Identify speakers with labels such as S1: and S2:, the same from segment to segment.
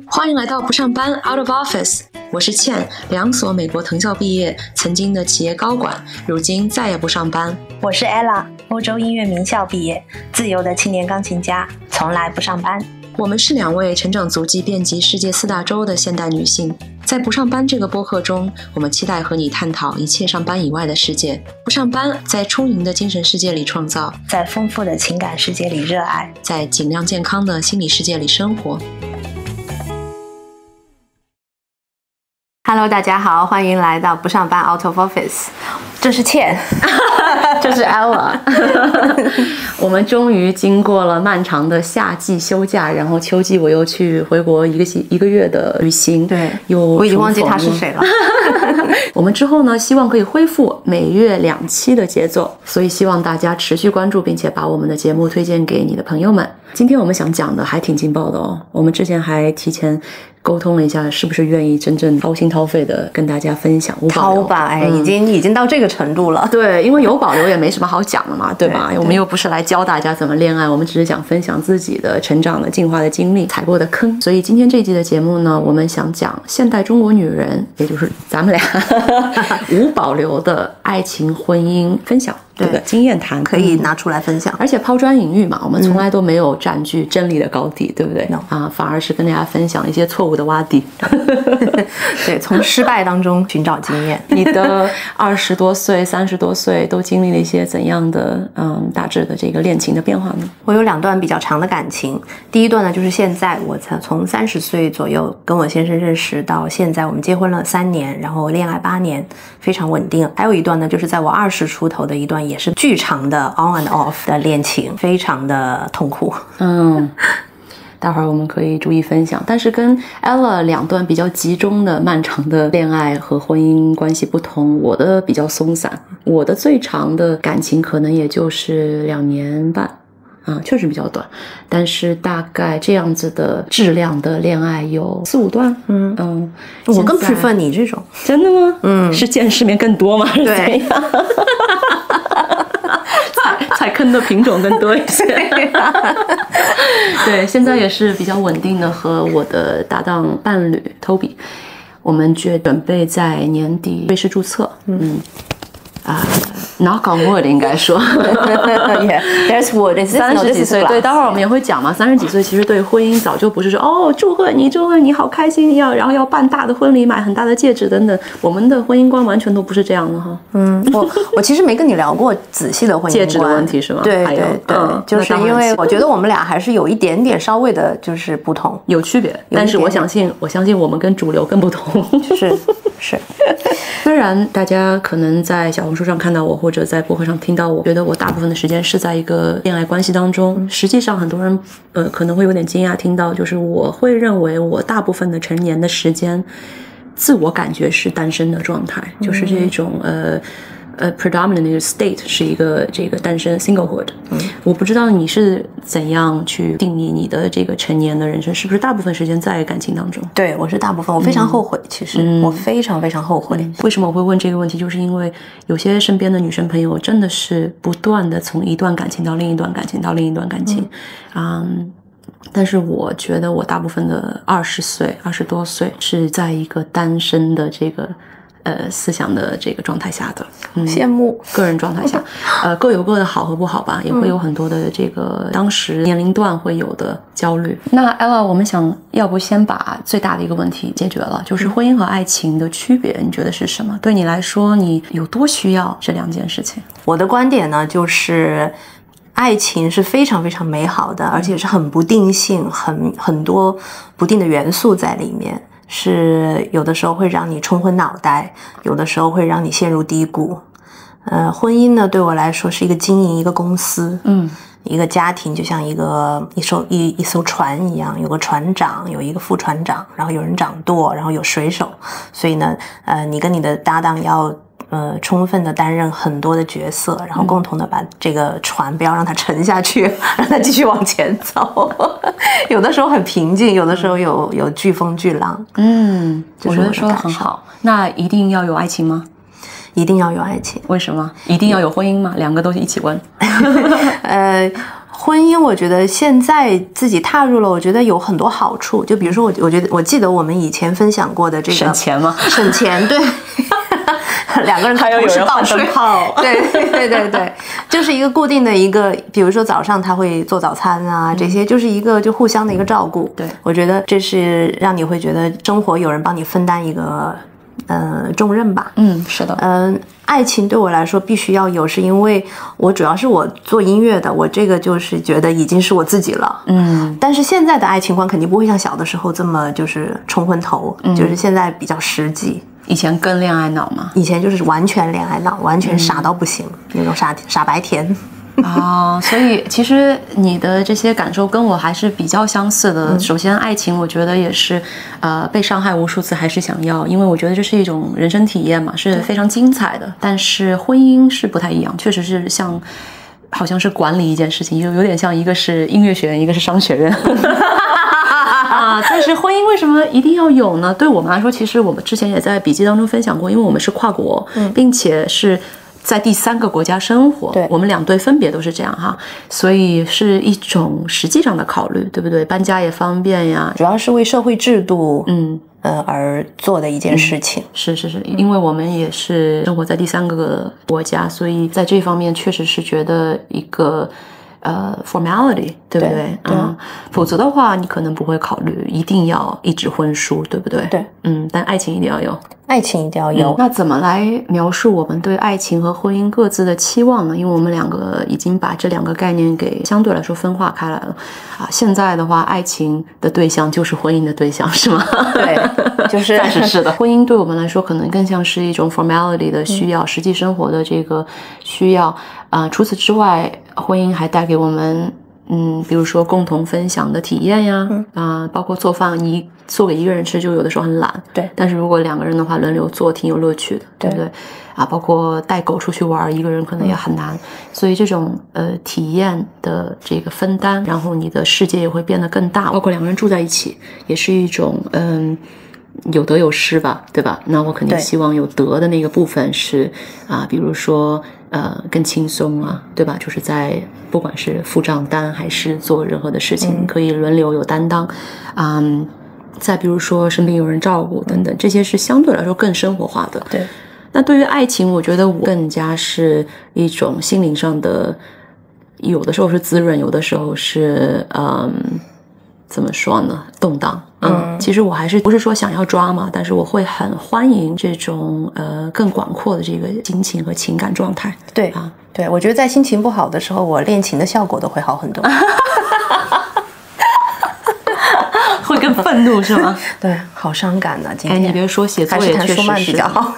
S1: 欢迎来到不上班 Out of Office， 我是倩，2所美国藤校毕业，曾经的企业高管，如今再也不上班。
S2: 我是 Ella， 欧洲音乐名校毕业，自由的青年钢琴家，从来不上班。
S1: 我们是2位成长足迹遍及世界4大洲的现代女性，在不上班这个播客中，我们期待和你探讨一切上班以外的世界。不上班，在充盈的精神世界里创造，
S2: 在丰富的情感世界里热爱，
S1: 在尽量健康的心理世界里生活。
S2: Hello， 大家好，欢迎来到不上班 Out of Office。这是倩，
S3: 这是 Ella。我们终于经过了漫长的夏季休假，然后秋季我又去回国一个月的旅行。
S2: 对，
S3: 我
S2: 已经忘记他是谁了。
S3: 我们之后呢，希望可以恢复每月2期的节奏，所以希望大家持续关注，并且把我们的节目推荐给你的朋友们。今天我们想讲的还挺劲爆的哦，我们之前还提前沟通了一下，是不是愿意真正掏心掏肺的跟大家分享无保留。
S2: 掏吧，已经到这个程度了。
S3: 对，因为有保留也没什么好讲的嘛，对吧？我们又不是来教大家怎么恋爱，我们只是想分享自己的成长的进化的经历，踩过的坑。所以今天这一集的节目呢，我们想讲现代中国女人，也就是咱们俩无保留的爱情婚姻分享。对的，经验谈
S2: 可以拿出来分享，
S3: 而且抛砖引玉嘛，我们从来都没有占据真理的高地，对不对？反而是跟大家分享一些错误的洼地。
S2: 对，从失败当中寻找经验。
S3: 你的20多岁、30多岁都经历了一些怎样的大致的这个恋情的变化呢？
S2: 我有2段比较长的感情，第一段呢就是现在我才从30岁左右跟我先生认识到现在，我们结婚了3年，然后恋爱8年，非常稳定。还有一段呢就是在我20出头的一段，也是巨长的 on and off 的恋情，非常的痛苦。
S3: 待会儿我们可以逐一分享。但是跟 Ella 2段比较集中的漫长的恋爱和婚姻关系不同，我的比较松散，我的最长的感情可能也就是2年半。确实比较短，但是大概这样子的质量的恋爱有4、5段。
S2: 我更 prefer 你这种。
S3: 真的吗？是见世面更多吗？
S2: 对。
S3: 踩坑的品种更多一些。对，现在也是比较稳定的和我的搭档伴侣 Toby， 我们准备在年底瑞士注册。knock on wood 应该说
S2: yeah, there's wood.
S3: 30几岁，对，待会儿我们也会讲嘛。30几岁其实对婚姻早就不是说祝贺你好开心，然后要办大的婚礼，买很大的戒指等等。我们的婚姻观完全都不是这样的哈。
S2: 我其实没跟你聊过仔细的婚姻观，
S3: 戒指的问题是吗？
S2: 对，就是因为我觉得我们俩还是有一点点稍微的就是不同，
S3: 有区别，但是我相信我们跟主流更不同。
S2: 是。
S3: 虽然大家可能在小红书上看到我，或者在播客上听到我，觉得我大部分的时间是在一个恋爱关系当中，实际上很多人可能会有点惊讶听到，就是我会认为我大部分的成年的时间自我感觉是单身的状态，就是这种predominant state 是一个这个单身 singlehood。我不知道你是怎样去定义你的这个成年的人生，是不是大部分时间在感情当中？
S2: 对，我是大部分，我非常后悔，其实我非常非常后悔。
S3: 为什么我会问这个问题？就是因为有些身边的女生朋友真的是不断的从一段感情到另一段感情到另一段感情，但是我觉得我大部分的20多岁是在一个单身的这个思想的这个状态下的。
S2: 羡慕。
S3: 个人状态下各有各的好和不好吧，也会有很多的这个当时年龄段会有的焦虑。那 Ella， 我们想要不先把最大的一个问题解决了，就是婚姻和爱情的区别，你觉得是什么？对你来说，你有多需要这2件事情？
S2: 我的观点呢，就是爱情是非常非常美好的，而且是很不定性，很多不定的元素在里面，是有的时候会让你冲昏脑袋，有的时候会让你陷入低谷。婚姻呢，对我来说是一个经营一个公司，一个家庭就像一艘船一样，有个船长，有一个副船长，然后有人掌舵，然后有水手。所以呢，你跟你的搭档要充分的担任很多的角色，然后共同的把这个船不要让它沉下去，让它继续往前走。有的时候很平静，有的时候有飓风巨浪。
S3: 我觉得说得很好。那一定要有爱情吗？
S2: 一定要有爱情。
S3: 为什么？一定要有婚姻吗？2个都一起问。
S2: 婚姻，我觉得现在自己踏入了，我觉得有很多好处。就比如说我记得我们以前分享过的这个
S3: 省钱吗？
S2: 省钱，对。两个人
S3: 还有人换灯泡，
S2: 对，就是一个固定的一个，比如说早上他会做早餐啊，这些就是一个就互相的一个照顾。
S3: 对，
S2: 我觉得这是让你会觉得生活有人帮你分担一个重任吧。
S3: 是的。
S2: 爱情对我来说必须要有，是因为我主要是我做音乐的，我这个就是觉得已经是我自己了。但是现在的爱情观肯定不会像小的时候这么就是冲昏头，就是现在比较实际。
S3: 以前更恋爱脑嘛，
S2: 以前就是完全恋爱脑，完全傻到不行，那种傻白甜。
S3: 所以其实你的这些感受跟我还是比较相似的。首先，爱情我觉得也是，被伤害无数次还是想要，因为我觉得这是一种人生体验嘛，是非常精彩的。但是婚姻是不太一样，确实是好像是管理一件事情，有点像一个是音乐学院，一个是商学院。但是婚姻为什么一定要有呢？对我们来说，其实我们之前也在笔记当中分享过，因为我们是跨国，并且是在第3个国家生活，我们2对分别都是这样哈，所以是一种实际上的考虑，对不对？搬家也方便呀，
S2: 主要是为社会制度而做的一件事情。
S3: 是，因为我们也是生活在第3个国家，所以在这方面确实是觉得一个formality， 对不对？否则的话，你可能不会考虑一定要一纸婚书，对不对？
S2: 对，
S3: 但爱情一定要有。
S2: 爱情一定要有。
S3: 那怎么来描述我们对爱情和婚姻各自的期望呢？因为我们2个已经把这2个概念给相对来说分化开来了现在的话，爱情的对象就是婚姻的对象，是吗？
S2: 对，就是
S3: 暂时是的。婚姻对我们来说可能更像是一种 formality 的需要，实际生活的这个需要除此之外，婚姻还带给我们比如说共同分享的体验呀，包括做饭，你做给一个人吃就有的时候很懒，
S2: 对，
S3: 但是如果2个人的话轮流做挺有乐趣的，对不对？包括带狗出去玩，一个人可能也很难，所以这种体验的这个分担，然后你的世界也会变得更大，包括2个人住在一起，也是一种有得有失吧，对吧？那我肯定希望有得的那个部分是比如说更轻松对吧？就是在不管是付账单还是做任何的事情，可以轮流有担当再比如说身边有人照顾等等，这些是相对来说更生活化的。
S2: 对。
S3: 那对于爱情，我觉得我更加是一种心灵上的，有的时候是滋润，有的时候是怎么说呢？动荡。其实我还是不是说想要抓嘛，但是我会很欢迎这种更广阔的这个心情和情感状态。
S2: 对对，我觉得在心情不好的时候，我练琴的效果都会好很多。
S3: 会更愤怒是吗？
S2: 对，好伤感呢。今天
S3: 你别说，写作也确实是
S2: 比较好。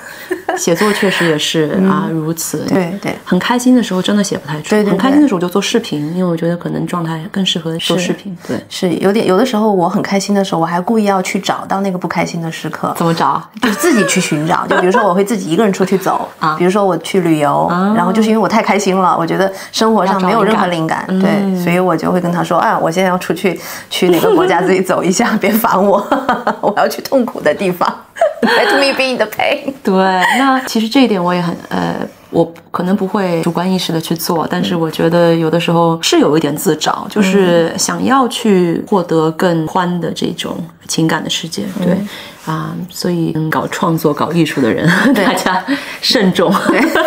S3: 写作确实也是如此。
S2: 对，
S3: 很开心的时候真的写不太出。
S2: 对，
S3: 很开心的时候我就做视频，因为我觉得可能状态更适合做视频。对，
S2: 是有的时候我很开心的时候，我还故意要去找到那个不开心的时刻。
S3: 怎么找？
S2: 就自己去寻找。就比如说我会自己一个人出去走比如说我去旅游然后就是因为我太开心了，我觉得生活上没有任何灵感，对，所以我就会跟他说我现在要出去哪个国家自己走一下，别烦我，我要去痛苦的地方。Let me be in the pain。
S3: 对，那其实这一点我也很我可能不会主观意识的去做，但是我觉得有的时候是有一点自找，就是想要去获得更宽的这种情感的世界。对所以搞创作搞艺术的人大家慎重。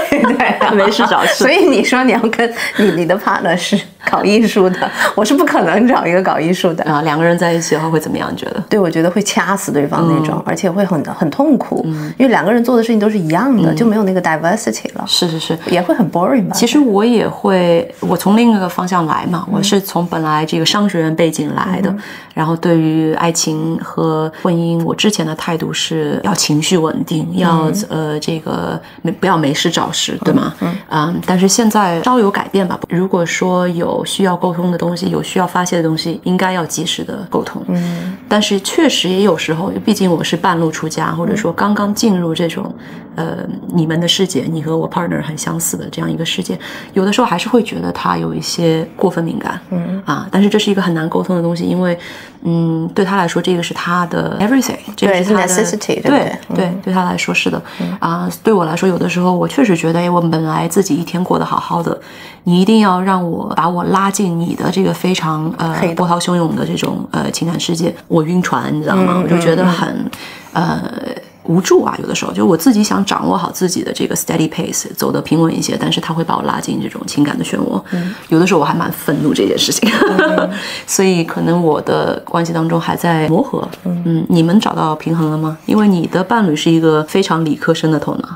S3: 对，没事找事。
S2: 所以你说你要跟你的 partner 是搞艺术的，我是不可能找一个搞艺术的
S3: 2个人在一起的话会怎么样？你觉得？
S2: 对，我觉得会掐死对方那种，而且会很痛苦因为2个人做的事情都是一样的就没有那个 diversity 了。
S3: 是
S2: 也会很 boring 吧。
S3: 其实我也会，我从另一个方向来嘛，我是从本来这个商学院背景来的，然后对于爱情和婚姻，我之前的态度是要情绪稳定，要这个不要没事找事，对吗？但是现在稍有改变吧。如果说有需要沟通的东西，有需要发泄的东西，应该要及时的沟通。但是确实也有时候，毕竟我是半路出家，或者说刚刚进入这种你们的世界，你和我 partner 很相似的这样一个世界，有的时候还是会觉得他有一些过分敏感，但是这是一个很难沟通的东西，因为对他来说这个是他的 everything， 这个是他的
S2: necessity，
S3: 对他来说是的，对我来说有的时候我确实觉得，我本来自己一天过得好好的，你一定要让我把我拉进你的这个非常波涛汹涌的这种情感世界，我晕船，你知道吗？我就觉得很无助啊，有的时候就我自己想掌握好自己的这个 steady pace， 走得平稳一些，但是他会把我拉进这种情感的漩涡，有的时候我还蛮愤怒这件事情，所以可能我的关系当中还在磨合。你们找到平衡了吗？因为你的伴侣是一个非常理科生的头脑。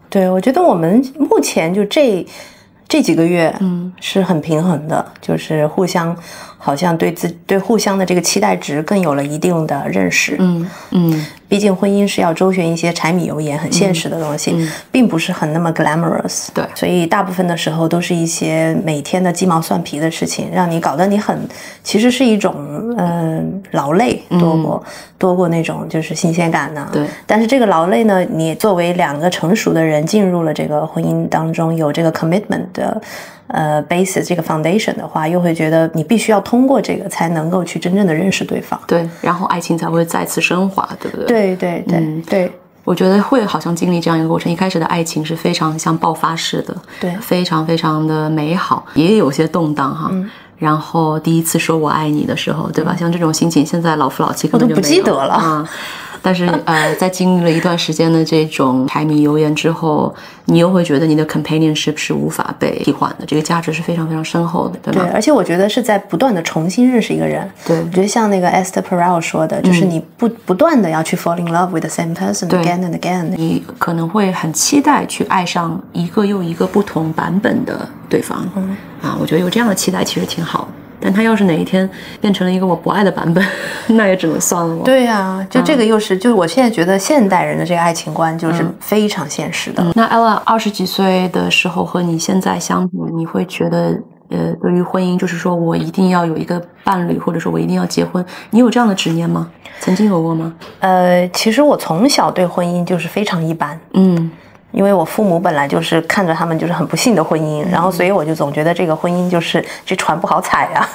S2: 对，我觉得我们目前就这几个月，是很平衡的，就是互相好像对互相的这个期待值更有了一定的认识。毕竟婚姻是要周旋一些柴米油盐很现实的东西，并不是很那么 glamorous。对，所以大部分的时候都是一些每天的鸡毛蒜皮的事情，让你搞得你其实是一种劳累多过那种就是新鲜感呢。
S3: 对，
S2: 但是这个劳累呢，你作为两个成熟的人进入了这个婚姻当中，有这个 commitment 的basis 这个 foundation 的话，又会觉得你必须要通过这个才能够去真正的认识对方。
S3: 对，然后爱情才会再次升华，对不对？
S2: 对，
S3: 我觉得会好像经历这样一个过程。一开始的爱情是非常像爆发式的，
S2: 对，
S3: 非常非常的美好，也有些动荡哈。然后第一次说我爱你的时候，对吧？像这种心情，现在老夫老妻根本就没有，
S2: 我都不记得了。
S3: 但是在经历了一段时间的这种柴米油盐之后，你又会觉得你的 companionship 是无法被替换的，这个价值是非常非常深厚的，对吗？
S2: 对，而且我觉得是在不断的重新认识一个人。
S3: 对，
S2: 我觉得像那个 Esther Perel 说的，就是你不断的要去 fall in love with the same person again and again。
S3: 你可能会很期待去爱上一个又一个不同版本的对方。我觉得有这样的期待其实挺好的。但他要是哪一天变成了一个我不爱的版本，那也只能算了。
S2: 对呀，就这个又是，就是我现在觉得现代人的这个爱情观就是非常现实的。
S3: 那 Ella 20几岁的时候和你现在相比，你会觉得对于婚姻，就是说我一定要有一个伴侣，或者说我一定要结婚，你有这样的执念吗？曾经有过吗？
S2: 其实我从小对婚姻就是非常一般。因为我父母本来就是看着他们就是很不幸的婚姻，然后所以我就总觉得这个婚姻就是这船不好踩呀。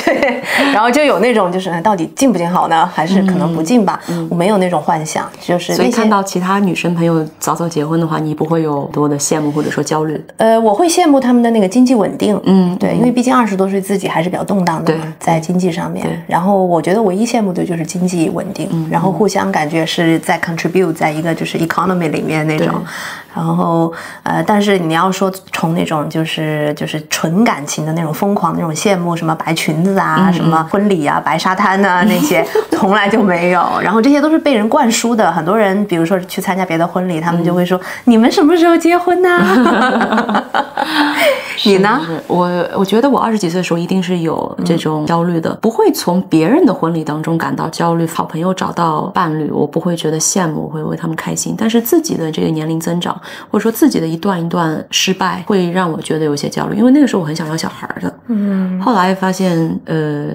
S2: 对，然后就有那种就是到底进不进好呢，还是可能不进吧。我没有那种幻想，就是
S3: 所以看到其他女生朋友早早结婚的话，你不会有多的羡慕或者说焦虑？
S2: 我会羡慕他们的那个经济稳定。对，因为毕竟20多岁自己还是比较动荡的嘛，在经济上面。然后我觉得唯一羡慕的就是经济稳定，然后互相感觉是在 contribute 在一个就是 economy 里面那种。然后但是你要说从那种就是纯感情的那种疯狂那种羡慕，什么白裙子啊，什么婚礼啊，白沙滩啊那些从来就没有。然后这些都是被人灌输的，很多人比如说去参加别的婚礼，他们就会说你们什么时候结婚呢？你呢？
S3: 我觉得我20几岁的时候一定是有这种焦虑的，不会从别人的婚礼当中感到焦虑。好朋友找到伴侣，我不会觉得羡慕，我会为他们开心。但是自己的这个年龄增长，或者说自己的一段一段失败，会让我觉得有些焦虑。因为那个时候我很想要小孩的，后来发现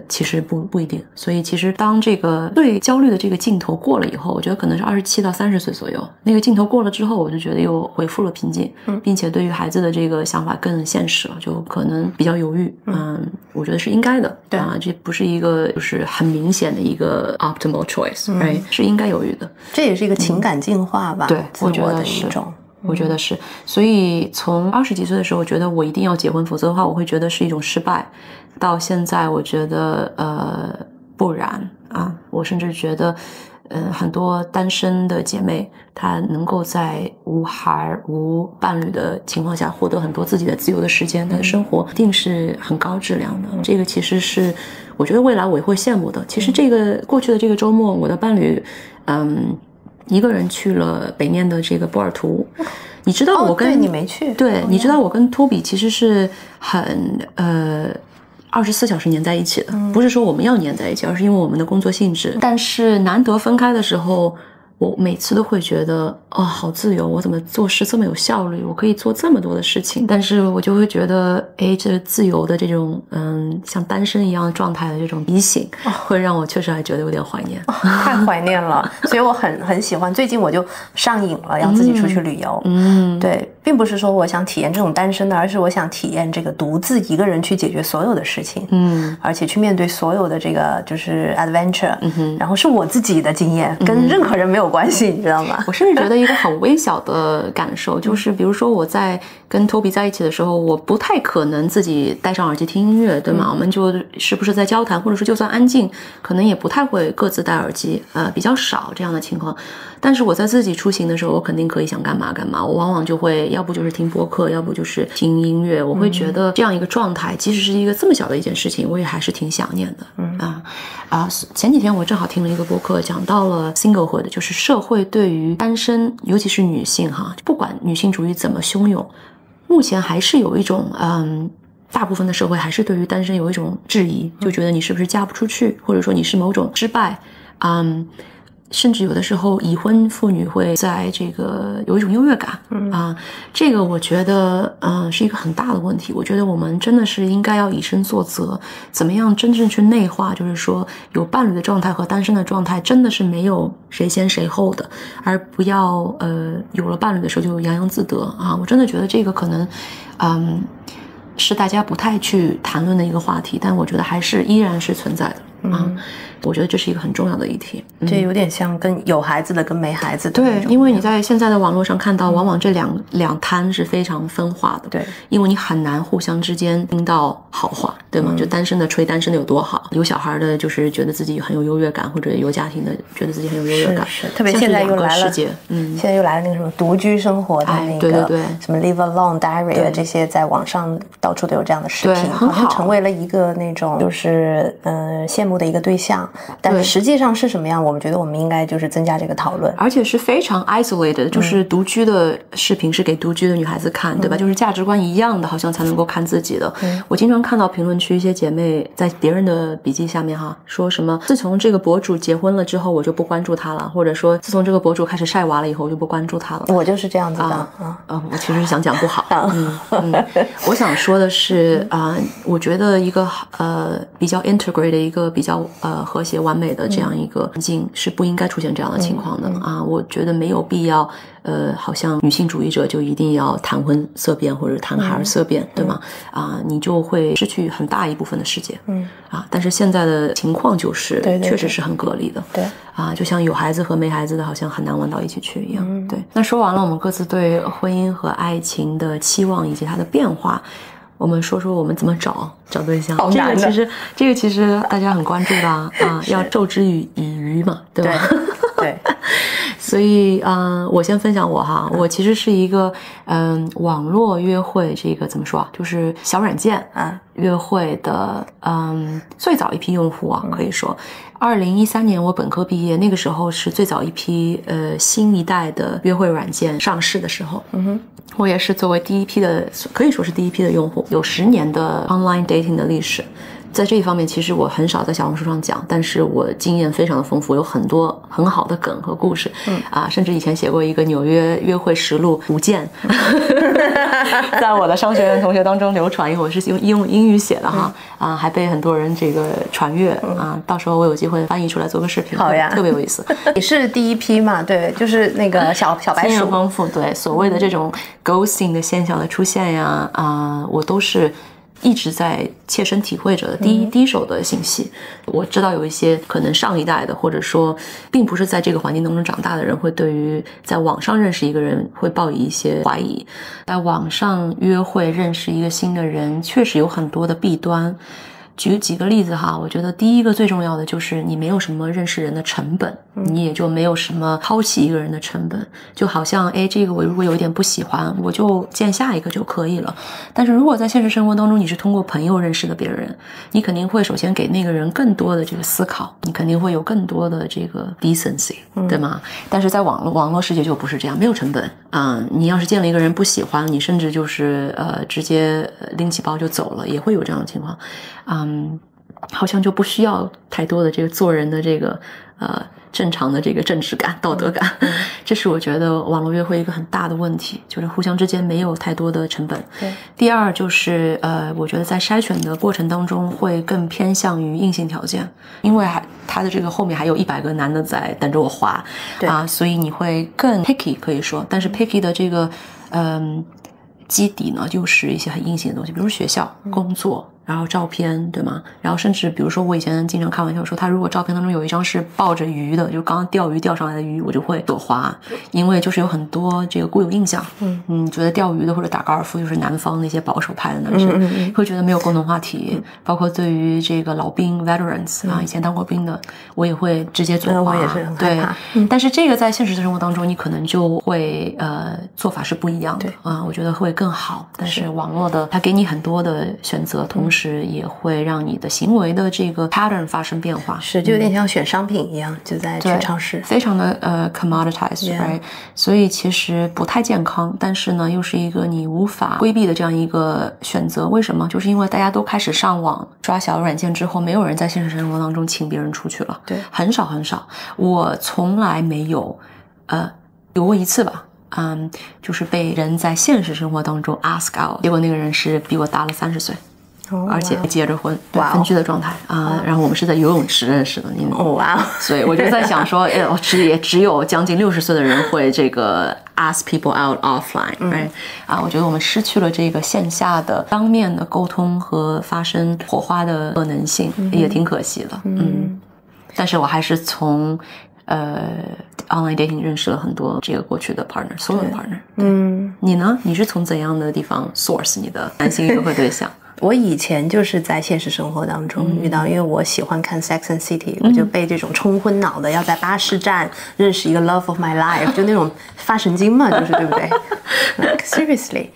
S3: 其实不一定。所以其实当这个最焦虑的这个劲头过了以后，我觉得可能是27到30岁左右，那个劲头过了之后，我就觉得又恢复了平静，并且对于孩子的这个想法更现实了，就可能比较犹豫。我觉得是应该的。对这不是一个就是很明显的一个 optimal choice，是应该犹豫的。
S2: 这也是一个情感进化吧？
S3: 对，
S2: 我觉得是。
S3: 我觉得是，所以从20几岁的时候，我觉得我一定要结婚，否则的话，我会觉得是一种失败。到现在，我觉得不然啊，我甚至觉得，很多单身的姐妹，她能够在无孩无伴侣的情况下，获得很多自己的自由的时间，她的生活一定是很高质量的。这个其实是我觉得未来我也会羡慕的。其实这个过去的这个周末，我的伴侣，一个人去了北面的这个波尔图。你知道我跟
S2: 对你没去？
S3: 对，你知道我跟托比其实是很24小时黏在一起的，不是说我们要黏在一起，而是因为我们的工作性质。但是难得分开的时候，我每次都会觉得哦，好自由，我怎么做事这么有效率，我可以做这么多的事情，但是我就会觉得这自由的这种像单身一样的状态的这种提醒，会让我确实还觉得有点怀念，
S2: 太怀念了。所以我很喜欢，最近我就上瘾了，要自己出去旅游。对，并不是说我想体验这种单身的，而是我想体验这个独自一个人去解决所有的事情，而且去面对所有的这个就是 adventure，然后是我自己的经验，跟任何人没有关系，你知道吗？
S3: 我甚至觉得一个很微小的感受，就是比如说我在跟 Toby 在一起的时候，我不太可能自己戴上耳机听音乐，对吗？我们就是不是在交谈，或者说就算安静，可能也不太会各自戴耳机，比较少这样的情况。但是我在自己出行的时候，我肯定可以想干嘛干嘛，我往往就会要不就是听播客，要不就是听音乐。我会觉得这样一个状态，即使是一个这么小的一件事情，我也还是挺想念的。前几天我正好听了一个播客，讲到了 singlehood， 就是社会对于单身，尤其是女性不管女性主义怎么汹涌，目前还是有一种大部分的社会还是对于单身有一种质疑，就觉得你是不是嫁不出去，或者说你是某种失败，甚至有的时候已婚妇女会在这个有一种优越感这个我觉得是一个很大的问题。我觉得我们真的是应该要以身作则，怎么样真正去内化，就是说有伴侣的状态和单身的状态真的是没有谁先谁后的，而不要有了伴侣的时候就洋洋自得我真的觉得这个可能是大家不太去谈论的一个话题，但我觉得还是依然是存在的我觉得这是一个很重要的议题。
S2: 这有点像跟有孩子的跟没孩子的
S3: 对，因为你在现在的网络上看到，往往这两摊是非常分化的。
S2: 对，
S3: 因为你很难互相之间听到好话，对吗？就单身的吹单身的有多好，有小孩的就是觉得自己很有优越感，或者有家庭的觉得自己很有优越感。
S2: 是，特别现在又来了现在又来了那个什么独居生活的那个，
S3: 对
S2: 什么 live alone diary 的这些，在网上到处都有这样的视频，
S3: 好像
S2: 成为了一个那种就是羡慕的一个对象。但是实际上是什么样，我们觉得我们应该就是增加这个讨论，
S3: 而且是非常 isolated， 就是独居的视频是给独居的女孩子看，对吧？就是价值观一样的，好像才能够看自己的。我经常看到评论区一些姐妹在别人的笔记下面说什么自从这个博主结婚了之后我就不关注他了，或者说自从这个博主开始晒娃了以后我就不关注他了。
S2: 我就是这样子的
S3: 我其实是想讲不好我想说的是我觉得一个比较 integrate 一个比较和谐完美的这样一个环境是不应该出现这样的情况的我觉得没有必要好像女性主义者就一定要谈婚色变或者谈孩儿色变对吗你就会失去很大一部分的世界但是现在的情况就是确实是很割离的
S2: 对
S3: 就像有孩子和没孩子的好像很难玩到一起去一样对。那说完了我们各自对婚姻和爱情的期望以及它的变化，我们说说我们怎么找对象。这个其实大家很关注的要授之以渔嘛，对吧？
S2: 对
S3: 所以我先分享我其实是一个网络约会，这个怎么说就是小软件约会的最早一批用户可以说2013年我本科毕业，那个时候是最早一批新一代的约会软件上市的时候我也是作为第一批的，可以说是第一批的用户，有10年的 online dating 的历史。在这一方面其实我很少在小红书上讲，但是我经验非常的丰富，有很多很好的梗和故事甚至以前写过一个纽约约会实录5件在我的商学院同学当中流传，因为我是用英语写的还被很多人这个传阅到时候我有机会翻译出来做个视频，
S2: 好呀，
S3: 特别有意思。
S2: 你是第一批嘛？对，就是那个小白鼠，
S3: 丰富。对，所谓的这种 ghosting 的现象的出现呀我都是一直在切身体会着的第一手的信息。我知道有一些可能上一代的，或者说并不是在这个环境当中长大的人，会对于在网上认识一个人会抱以一些怀疑。在网上约会认识一个新的人确实有很多的弊端。举几个例子我觉得第一个最重要的就是你没有什么认识人的成本你也就没有什么抛弃一个人的成本，就好像这个我如果有一点不喜欢我就见下一个就可以了。但是如果在现实生活当中你是通过朋友认识的别人，你肯定会首先给那个人更多的这个思考，你肯定会有更多的这个 decency 对吗？但是在网络世界就不是这样，没有成本你要是见了一个人不喜欢，你甚至就是直接拎起包就走了，也会有这样的情况好像就不需要太多的这个做人的这个正常的这个正直感、道德感，这是我觉得网络约会一个很大的问题，就是互相之间没有太多的成本。
S2: 对。
S3: 第二就是我觉得在筛选的过程当中会更偏向于硬性条件，因为他的这个后面还有100个男的在等着我滑，
S2: 对
S3: 所以你会更 picky 可以说，但是 picky 的这个基底呢，就是一些很硬性的东西，比如学校、工作。然后照片对吗？然后甚至比如说我以前经常开玩笑说，他如果照片当中有一张是抱着鱼的，就刚刚钓鱼钓上来的鱼，我就会躲滑，因为就是有很多这个固有印象，觉得钓鱼的或者打高尔夫就是南方那些保守派的男生，会觉得没有共同话题，包括对于这个老兵 veterans 以前当过兵的，我也会直接左滑，
S2: 我也是很害怕。
S3: 但是这个在现实生活当中，你可能就会做法是不一样的我觉得会更好。但是网络的它给你很多的选择，同时也会让你的行为的这个 pattern 发生变化，
S2: 是就有点像选商品一样，就在去超市，
S3: 非常的commoditized， right？ 所以其实不太健康，但是呢又是一个你无法规避的这样一个选择。为什么？就是因为大家都开始上网刷小软件之后，没有人在现实生活当中请别人出去了，
S2: 对，
S3: 很少很少。我从来没有有过一次吧。就是被人在现实生活当中 ask out， 结果那个人是比我大了30岁。而且结着婚，分居的状态然后我们是在游泳池认识的，所以我就在想说，也只有将近60岁的人会这个 ask people out offline，right？我觉得我们失去了这个线下的当面的沟通和发生火花的可能性，也挺可惜的。但是我还是从online dating 认识了很多这个过去的 partner， 所有的 partner。你呢？你是从怎样的地方 source 你的男性约会对象？
S2: 我以前就是在现实生活当中遇到，因为我喜欢看 Sex and City，我就被这种冲昏脑的要在巴士站认识一个 love of my life， 就那种发神经嘛，就是对不对？Seriously。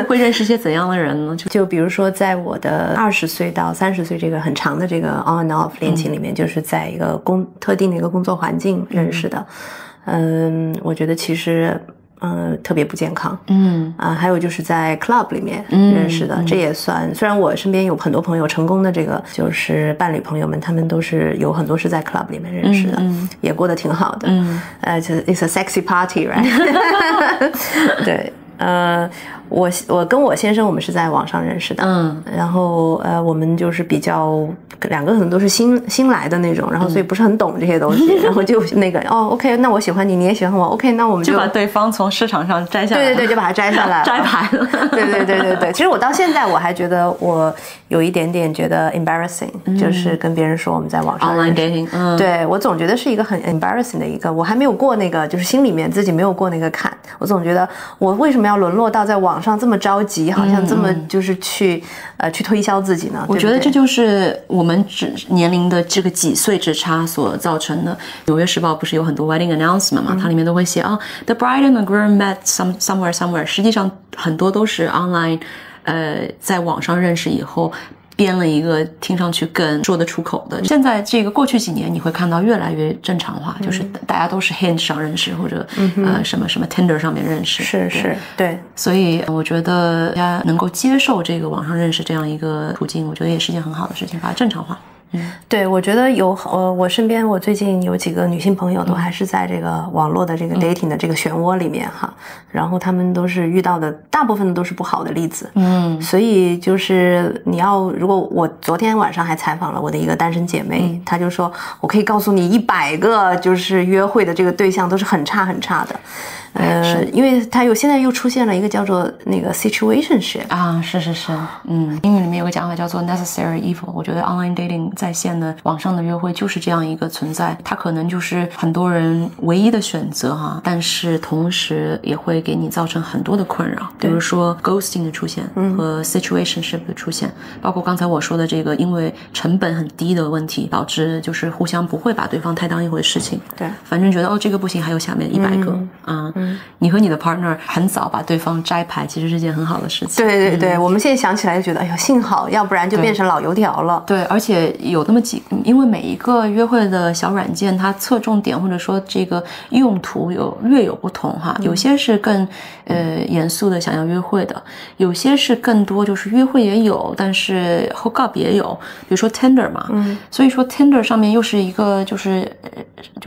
S3: 会认识些怎样的人呢？
S2: 就比如说在我的20岁到30岁这个很长的这个 on and off 恋情里面，就是在一个特定的一个工作环境认识的。我觉得其实特别不健康。还有就是在 club 里面认识的，这也算。虽然我身边有很多朋友成功的这个就是伴侣朋友们，他们都是有很多是在 club 里面认识的，也过得挺好的。It's a sexy party, right？ 对。我跟我先生我们是在网上认识的，然后我们就是比较两个可能都是新来的那种，然后所以不是很懂这些东西，然后就那个OK， 那我喜欢你，你也喜欢我 ，OK， 那我们
S3: 就把对方从市场上摘下来，
S2: 对，就把它摘下来，
S3: 摘牌了，
S2: 对。其实我到现在我还觉得我有一点点觉得 embarrassing，就是跟别人说我们在网上
S3: online dating，
S2: 对我总觉得是一个很 embarrassing 的一个，我还没有过那个，就是心里面自己没有过那个坎，我总觉得我为什么要沦落到在网上这么着急，好像这么就是去推销自己呢？
S3: 我觉得这就是我们年龄的这个几岁之差所造成的。纽约时报不是有很多 wedding announcement 嘛，它里面都会写the bride and the groom met somewhere， 实际上很多都是 online， 在网上认识以后编了一个听上去更说得出口的。现在这个过去几年你会看到越来越正常化，就是大家都是 Hinge 上认识，或者什么 Tinder 上面认识，
S2: 是对。
S3: 所以我觉得大家能够接受这个网上认识这样一个途径，我觉得也是一件很好的事情，把它正常化。
S2: 对，我觉得我身边我最近有几个女性朋友都还是在这个网络的这个 dating 的这个漩涡里面哈，然后她们都是遇到的大部分都是不好的例子，所以就是如果我昨天晚上还采访了我的一个单身姐妹，她就说我可以告诉你100个就是约会的这个对象都是很差很差的。因为它现在又出现了一个叫做那个 situationship
S3: 是，英语里面有个讲法叫做 necessary evil。我觉得 online dating 在线的网上的约会就是这样一个存在，它可能就是很多人唯一的选择但是同时也会给你造成很多的困扰，比如说 ghosting 的出现和 situationship 的出现，包括刚才我说的这个因为成本很低的问题，导致就是互相不会把对方太当一回事情，
S2: 对，
S3: 反正觉得这个不行，还有下面100个你和你的 partner 很早把对方摘牌，其实是件很好的事情。
S2: 对对对，我们现在想起来就觉得，哎呦，幸好，要不然就变成老油条了。
S3: 对，而且有那么因为每一个约会的小软件，它侧重点或者说这个用途略有不同哈，有些是更严肃的想要约会的，有些是更多就是约会也有，但是 hook up 也有，比如说 Tinder 嘛，所以说 Tinder 上面又是一个就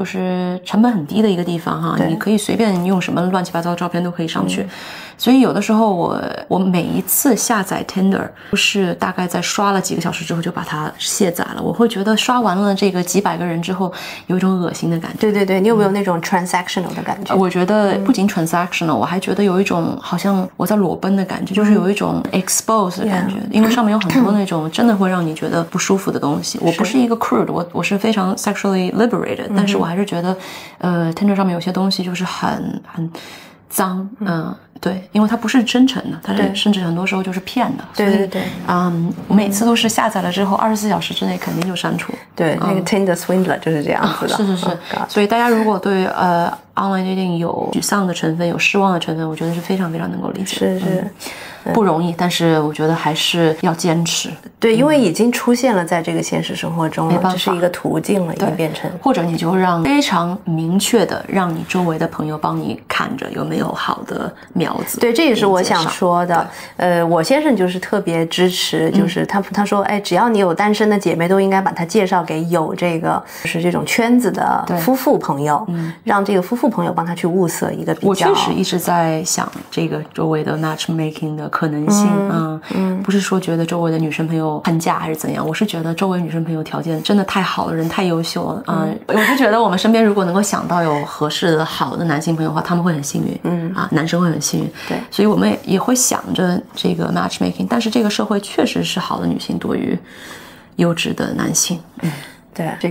S3: 是成本很低的一个地方哈，你可以随便用什么乱七八糟的照片都可以上去。所以有的时候我每一次下载 Tinder 都是大概在刷了几个小时之后就把它卸载了，我会觉得刷完了这个几百个人之后有一种恶心的感觉。
S2: 对对对，你有没有那种 transactional 的感觉？
S3: 我觉得不仅 transactional，我还觉得有一种好像我在裸奔的感觉，就是有一种 expose 的感觉，因为上面有很多那种真的会让你觉得不舒服的东西。我不是一个 crude， 我是非常 sexually liberated，但是我还是觉得Tinder 上面有些东西就是很脏，对，因为它不是真诚的，它是甚至很多时候就是骗的。
S2: 对对对，
S3: 我每次都是下载了之后24小时之内肯定就删除。
S2: 对，那个 Tinder swindler 就是这样子的。
S3: 是是是，所以大家如果对online dating 有沮丧的成分，有失望的成分，我觉得是非常非常能够理解。
S2: 是是。
S3: 不容易，但是我觉得还是要坚持。
S2: 对，因为已经出现了在这个现实生活中了，这是一个途径了，已经变成。
S3: 或者你就让非常明确的让你周围的朋友帮你看着有没有好的苗子。
S2: 对，这也是我想说的。我先生就是特别支持，就是他说，哎，只要你有单身的姐妹，都应该把他介绍给有这个就是这种圈子的夫妇朋友，让这个夫妇朋友帮他去物色一个比较。
S3: 我确实一直在想这个周围的 matchmaking 的可能性，不是说觉得周围的女生朋友恨嫁还是怎样，我是觉得周围女生朋友条件真的太好了，人太优秀了，我就觉得我们身边如果能够想到有合适的好的男性朋友的话，他们会很幸运，男生会很幸运，
S2: 对，
S3: 所以我们也会想着这个 matchmaking， 但是这个社会确实是好的女性多于优质的男性，
S2: 对，这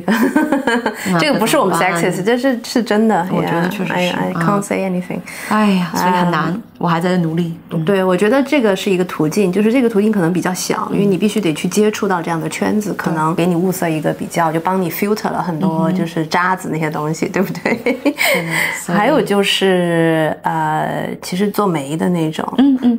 S2: 个不是我们 sexist， 这是真的。
S3: 我觉得确实是。
S2: I can't say anything。
S3: 哎呀，所以很难，我还在努力。
S2: 对，我觉得这个是一个途径，就是这个途径可能比较小，因为你必须得去接触到这样的圈子，可能给你物色一个比较，就帮你 filter 了很多就是渣子那些东西，对不对？还有就是其实做媒的那种，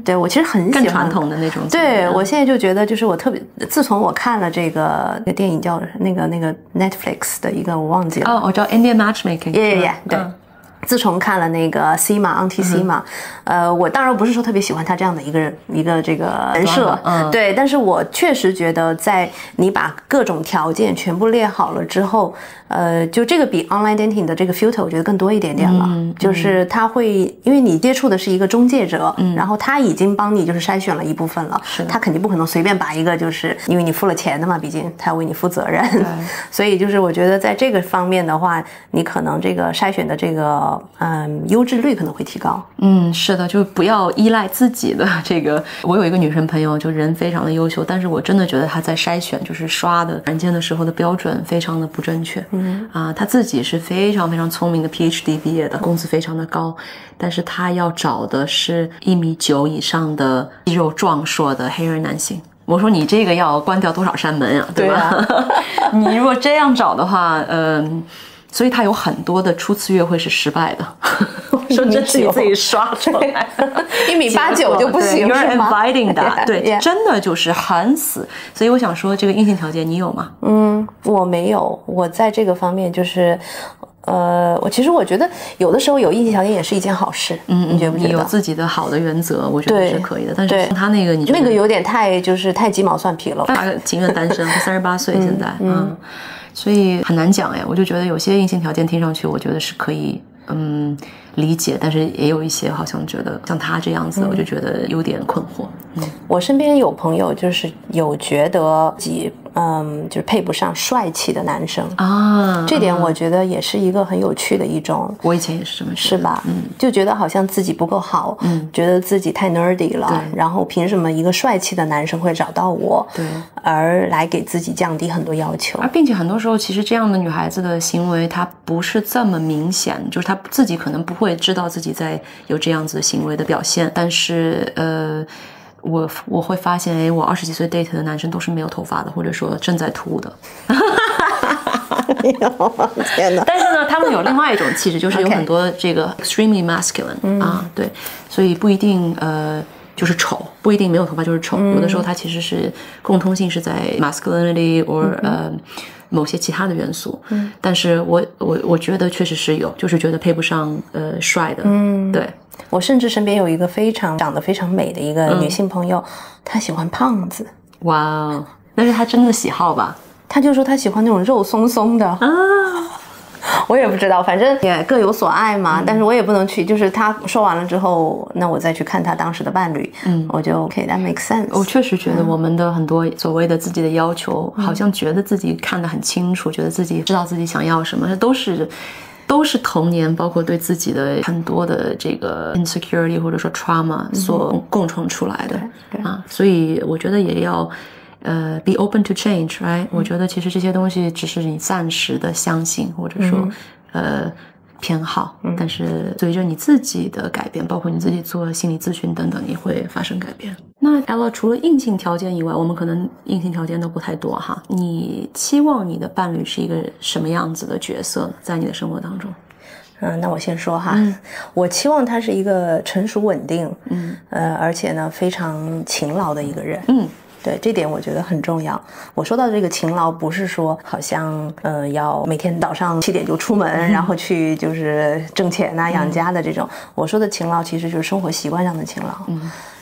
S2: 对我其实很喜欢
S3: 更传统的那种。
S2: 对，我现在就觉得就是我特别，自从我看了这个电影叫那个 Netflix 的一个我忘记了，
S3: 我叫 Indian Matchmaking，
S2: 对。自从看了那个 Auntie Sima，我当然不是说特别喜欢他这样的一个这个人设，对，但是我确实觉得在你把各种条件全部列好了之后，就这个比 online dating 的这个 filter 我觉得更多一点点了，就是他会因为你接触的是一个中介者，然后他已经帮你就是筛选了一部分了，他肯定不可能随便把一个就是因为你付了钱的嘛，毕竟他要为你负责任，所以就是我觉得在这个方面的话，你可能这个筛选的这个优质率可能会提高。
S3: 是的，就不要依赖自己的这个。我有一个女生朋友，就人非常的优秀，但是我真的觉得她在筛选就是刷的软件的时候的标准非常的不正确。她自己是非常非常聪明的 PhD 毕业的，工资非常的高，但是她要找的是1.9米以上的肌肉壮硕的黑人男性。我说你这个要关掉多少扇门啊，对吧？你如果这样找的话，所以他有很多的初次约会是失败的。我说这是你自己刷出来
S2: ，1.89米就不行是吗？
S3: You're inviting that， 对，真的就是很死。所以我想说，这个硬性条件你有吗？
S2: 我没有，我在这个方面就是。其实我觉得有的时候有硬性条件也是一件好事，你觉不觉得？
S3: 你有自己的好的原则，我觉得是可以的。但是他那个，你觉得
S2: 那个有点太鸡毛蒜皮了。
S3: 他情愿单身，38岁现在，所以很难讲哎。我就觉得有些硬性条件听上去，我觉得是可以，理解，但是也有一些好像觉得像他这样子，我就觉得有点困惑。
S2: 我身边有朋友就是有觉得自己就是配不上帅气的男生啊，这点我觉得也是一个很有趣的一种。
S3: 我以前也是这么觉得，
S2: 是吧？就觉得好像自己不够好，觉得自己太 nerdy 了，然后凭什么一个帅气的男生会找到我？对，而来给自己降低很多要求。
S3: 而并且很多时候，其实这样的女孩子的行为，她不是这么明显，就是她自己可能不会知道自己在有这样子的行为的表现，但是我会发现，我20几岁 date 的男生都是没有头发的，或者说正在秃的。
S2: 天哪！
S3: 但是呢，他们有另外一种气质，就是有很多这个 extremely masculine 啊，对，所以不一定就是丑，不一定没有头发就是丑，有的时候它其实是共通性是在 masculinity or 某些其他的元素，但是我觉得确实是有，就是觉得配不上帅的，对。
S2: 我甚至身边有一个长得非常美的一个女性朋友，她喜欢胖子。
S3: 哇哦，那是她真的喜好吧？
S2: 她就说她喜欢那种肉松松的啊。我也不知道，反正也各有所爱嘛。但是我也不能去，就是她说完了之后，那我再去看她当时的伴侣，我就 OK，that makes sense。
S3: 我确实觉得我们的很多所谓的自己的要求，好像觉得自己看得很清楚，觉得自己知道自己想要什么，这都是童年，包括对自己的很多的这个 insecurity 或者说 trauma 所共创出来的啊，所以我觉得也要be open to change， right？我觉得其实这些东西只是你暂时的相信或者说偏好，但是随着你自己的改变，包括你自己做心理咨询等等，你会发生改变。那 Ella 除了硬性条件以外，我们可能硬性条件都不太多哈。你期望你的伴侣是一个什么样子的角色呢？在你的生活当中？
S2: 那我先说哈，我期望他是一个成熟稳定，而且呢非常勤劳的一个人，对，这点我觉得很重要。我说到这个勤劳，不是说好像要每天早上7点就出门，然后去就是挣钱啊、养家的这种。我说的勤劳其实就是生活习惯上的勤劳。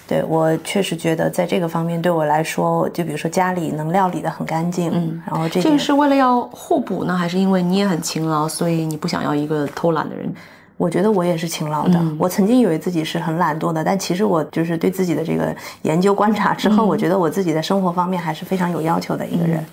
S2: 对，我确实觉得在这个方面对我来说，就比如说家里能料理得很干净，然后这
S3: 个是为了要互补呢，还是因为你也很勤劳，所以你不想要一个偷懒的人？
S2: 我觉得我也是勤劳的，我曾经以为自己是很懒惰的，但其实我就是对自己的这个研究观察之后，我觉得我自己在生活方面还是非常有要求的一个人。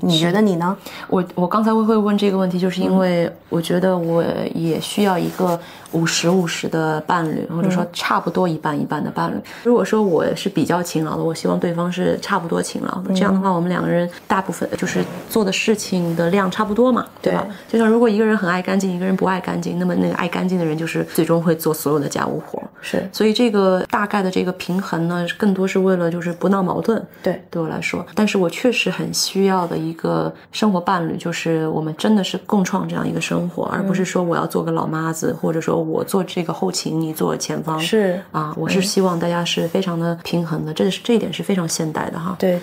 S2: 你觉得你呢？
S3: 我刚才会问这个问题，就是因为我觉得我也需要一个50-50的伴侣，或者说差不多一半一半的伴侣。如果说我是比较勤劳的，我希望对方是差不多勤劳的，这样的话我们两个人大部分就是做的事情的量差不多嘛，对吧？就像如果一个人很爱干净，一个人不爱干净，那么那个爱干净的人就是最终会做所有的家务活。
S2: 是，
S3: 所以这个大概的这个平衡呢，更多是为了就是不闹矛盾。
S2: 对
S3: 我来说，但是我确实很需要的一个生活伴侣，就是我们真的是共创这样一个生活，而不是说我要做个老妈子，或者说我做这个后勤，你做前方。
S2: 是
S3: 啊，我是希望大家是非常的平衡的，这一点是非常现代的哈。
S2: 对，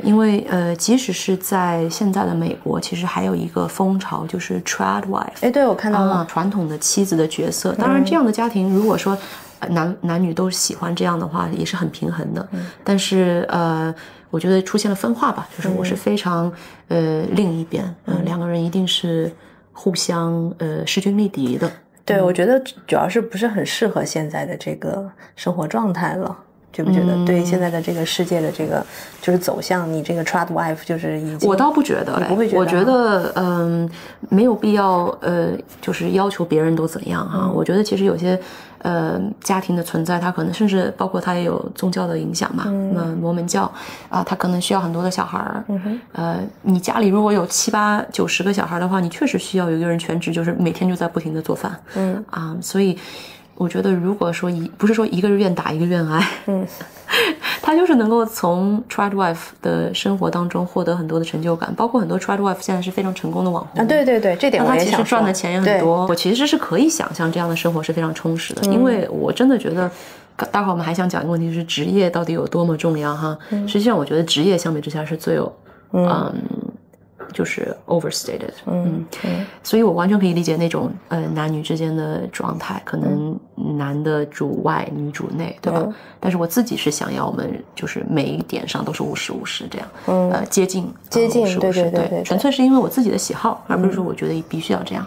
S3: 因为即使是在现在的美国，其实还有一个风潮，就是 trad wife。
S2: 对，我看到了
S3: 传统的妻子的角色。当然，这样的家庭如果说男女都喜欢这样的话，也是很平衡的。但是我觉得出现了分化吧，就是我是非常另一边，两个人一定是互相势均力敌的。
S2: 对，我觉得主要是不是很适合现在的这个生活状态了。觉不觉得对现在的这个世界的这个就是走向你这个 trad wife 就是已经？
S3: 我倒不觉得，
S2: 你不会觉得？
S3: 我觉得没有必要就是要求别人都怎样哈。我觉得其实有些家庭的存在，它可能甚至包括它也有宗教的影响嘛。摩门教啊，它可能需要很多的小孩儿。你家里如果有7、8、90个小孩的话，你确实需要有一个人全职，就是每天就在不停的做饭。所以。我觉得，如果说不是说一个愿打一个愿挨，他就是能够从 trad wife 的生活当中获得很多的成就感，包括很多 trad wife 现在是非常成功的网红。
S2: 对，这点我也想说。他其
S3: 实赚的钱也很多。我其实是可以想象这样的生活是非常充实的，因为我真的觉得，待会儿我们还想讲一个问题是职业到底有多么重要哈。实际上，我觉得职业相比之下是最有就是 overstated，所以我完全可以理解那种男女之间的状态，可能男的主外，女主内，对吧？但是我自己是想要我们就是每一点上都是50-50这样，接近50-50，对，纯粹是因为我自己的喜好，而不是说我觉得必须要这样。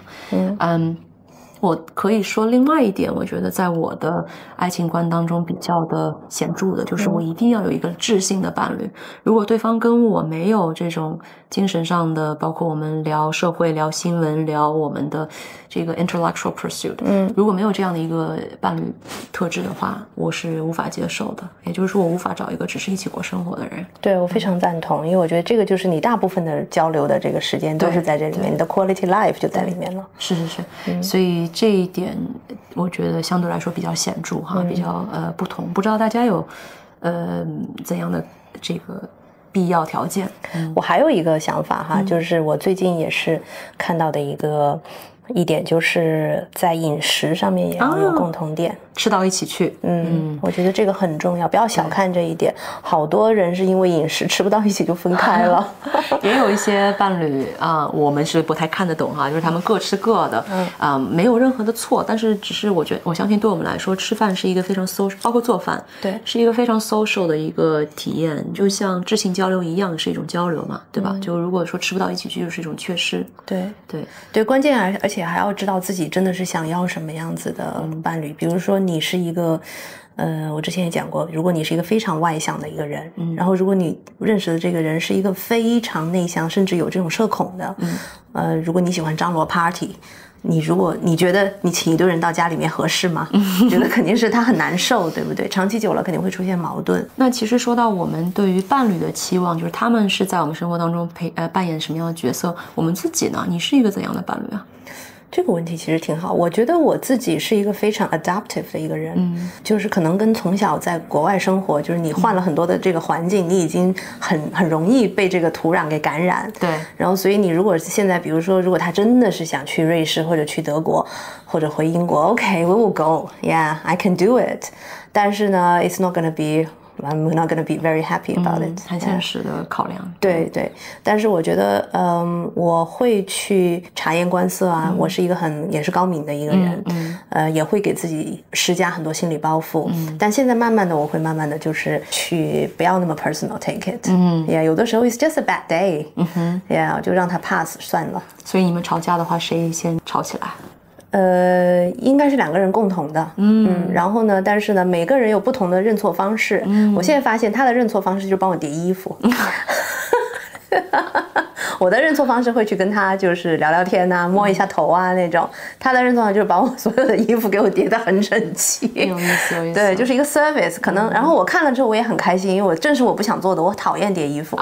S3: 我可以说另外一点，我觉得在我的爱情观当中比较的显著的，就是我一定要有一个智性的伴侣。如果对方跟我没有这种精神上的，包括我们聊社会、聊新闻、聊我们的这个 intellectual pursuit，如果没有这样的一个伴侣特质的话，我是无法接受的。也就是说，我无法找一个只是一起过生活的人。
S2: 对，我非常赞同，因为我觉得这个就是你大部分的交流的这个时间都是在这里面，你的 quality life 就在里面了。
S3: 是，所以这一点我觉得相对来说比较显著哈，比较不同。不知道大家有怎样的这个必要条件。
S2: 我还有一个想法哈，就是我最近也是看到的一点，就是在饮食上面也要有共同点，
S3: 吃到一起去。
S2: 我觉得这个很重要，不要小看这一点。好多人是因为饮食吃不到一起就分开了。
S3: 也有一些伴侣我们是不太看得懂哈，就是他们各吃各的，没有任何的错，但是只是我相信对我们来说，吃饭是一个非常 social， 包括做饭，
S2: 对，
S3: 是一个非常 social 的一个体验，就像知行交流一样，是一种交流嘛，对吧？就如果说吃不到一起去，就是一种缺失。
S2: 对，关键而且还要知道自己真的是想要什么样子的伴侣。比如说你是一个我之前也讲过，如果你是一个非常外向的一个人，然后如果你认识的这个人是一个非常内向，甚至有这种社恐的，如果你喜欢张罗 party， 如果你觉得你请一堆人到家里面合适吗？觉得肯定是他很难受，对不对？长期久了肯定会出现矛盾。
S3: 那其实说到我们对于伴侣的期望，就是他们是在我们生活当中扮演什么样的角色？我们自己呢？你是一个怎样的伴侣啊？
S2: 这个问题其实挺好，我觉得我自己是一个非常 adaptive 的一个人，就是可能跟从小在国外生活，就是你换了很多的这个环境，你已经很容易被这个土壤给感染。
S3: 对，
S2: 然后所以你如果现在比如说，如果他真的是想去瑞士或者去德国或者回英国 ，OK, we will go, yeah, I can do it。但是呢 ，it's not gonna be。I'm not going to be very happy about it。
S3: 很现实的考量。
S2: 对，但是我觉得，我会去察言观色啊。我是一个也是高敏的一个人，也会给自己施加很多心理包袱。但现在慢慢的，我会慢慢的就是去不要那么 personal take it。yeah， 有的时候 it's just a bad day。yeah， 就让它 pass 算了。
S3: 所以你们吵架的话，谁先吵起来？
S2: 应该是两个人共同的，然后呢，但是呢，每个人有不同的认错方式。我现在发现他的认错方式就是帮我叠衣服。我的认错方式会去跟他就是聊聊天啊，摸一下头啊那种。他的认错方式就是把我所有的衣服给我叠得很整齐。
S3: 有意思。
S2: 对，就是一个 service。可能，然后我看了之后我也很开心，因为正是我不想做的，我讨厌叠衣服。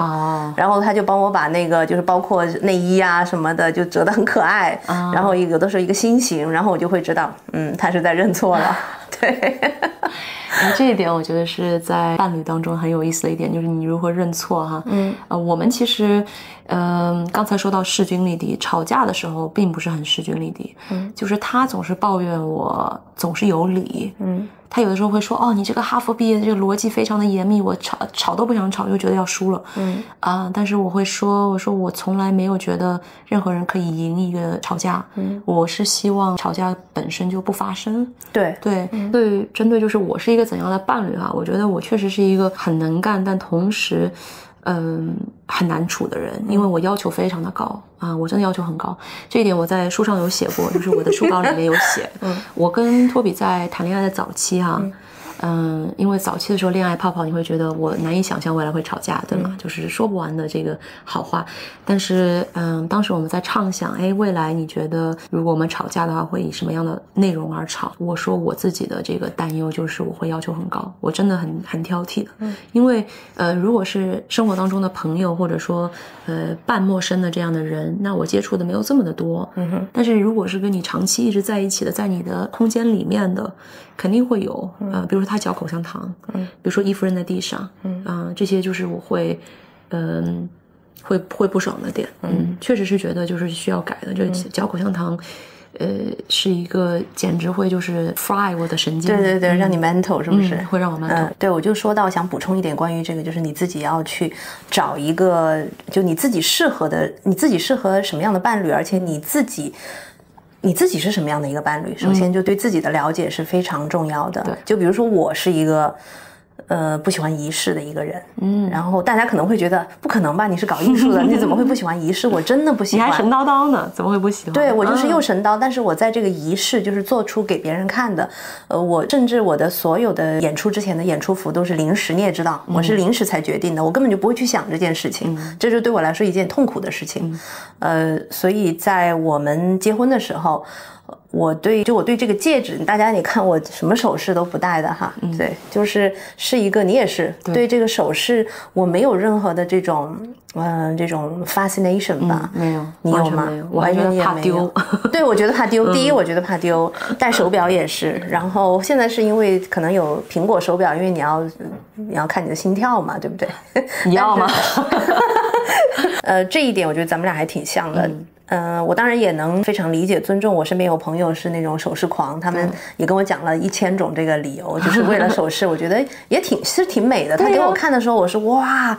S2: 然后他就帮我把那个就是包括内衣啊什么的就折得很可爱。然后有的时候一个心形，然后我就会知道，他是在认错了。对。
S3: 这一点我觉得是在伴侣当中很有意思的一点，就是你如何认错哈。我们其实刚才说到势均力敌，吵架的时候并不是很势均力敌。就是他总是抱怨我总是有理。他有的时候会说，你这个哈佛毕业这个逻辑非常的严密，我吵都不想吵，又觉得要输了。但是我会说，我从来没有觉得任何人可以赢一个吵架。我是希望吵架本身就不发生。对，针对就是我是一个怎样的伴侣啊？我觉得我确实是一个很能干，但同时很难处的人，因为我要求非常的高啊，我真的要求很高。这一点我在书上有写过，就是我的书稿里面有写。我跟托比在谈恋爱的早期哈，因为早期的时候恋爱泡泡，你会觉得我难以想象未来会吵架，对吗？就是说不完的这个好话。但是当时我们在畅想，未来你觉得如果我们吵架的话，会以什么样的内容而吵？我说我自己的这个担忧就是我会要求很高，我真的很挑剔的。因为如果是生活当中的朋友，或者说半陌生的这样的人，那我接触的没有这么的多。但是如果是跟你长期一直在一起的，在你的空间里面的，肯定会有。比如说他嚼口香糖，比如说衣服扔在地上，这些就是我会会不爽的点。确实是觉得就是需要改的。就嚼口香糖是一个简直会就是 fry 我的神经。
S2: 对，让你 mental 是不是？
S3: 会让我 mental。
S2: 对，我就说到想补充一点关于这个，就是你自己要去找一个就你自己适合什么样的伴侣，而且你自己是什么样的一个伴侣，首先就对自己的了解是非常重要的。就比如说我是一个不喜欢仪式的一个人，然后大家可能会觉得不可能吧，你是搞艺术的，你怎么会不喜欢仪式？我真的不喜欢。
S3: 你还神叨叨呢，怎么会不喜欢？
S2: 对，我就是又神叨，但是我在这个仪式就是做出给别人看的。我甚至我的所有的演出之前的演出服都是临时，你也知道，我是临时才决定的，我根本就不会去想这件事情，这就对我来说一件痛苦的事情。所以在我们结婚的时候，我对这个戒指，大家你看我什么首饰都不戴的哈，对，是一个，你也是对这个首饰我没有任何的这种fascination 吧，
S3: 没有，
S2: 你有吗？
S3: 我还觉得怕丢，
S2: 对，我觉得怕丢。第一，我觉得怕丢，戴手表也是，然后现在是因为可能有苹果手表，因为你要看你的心跳嘛，对不对？
S3: 你要吗？
S2: 这一点我觉得咱们俩还挺像的。我当然也能非常理解尊重，我身边有朋友是那种首饰狂，他们也跟我讲了1000种这个理由，就是为了首饰，我觉得也挺美的。他给我看的时候，我说哇，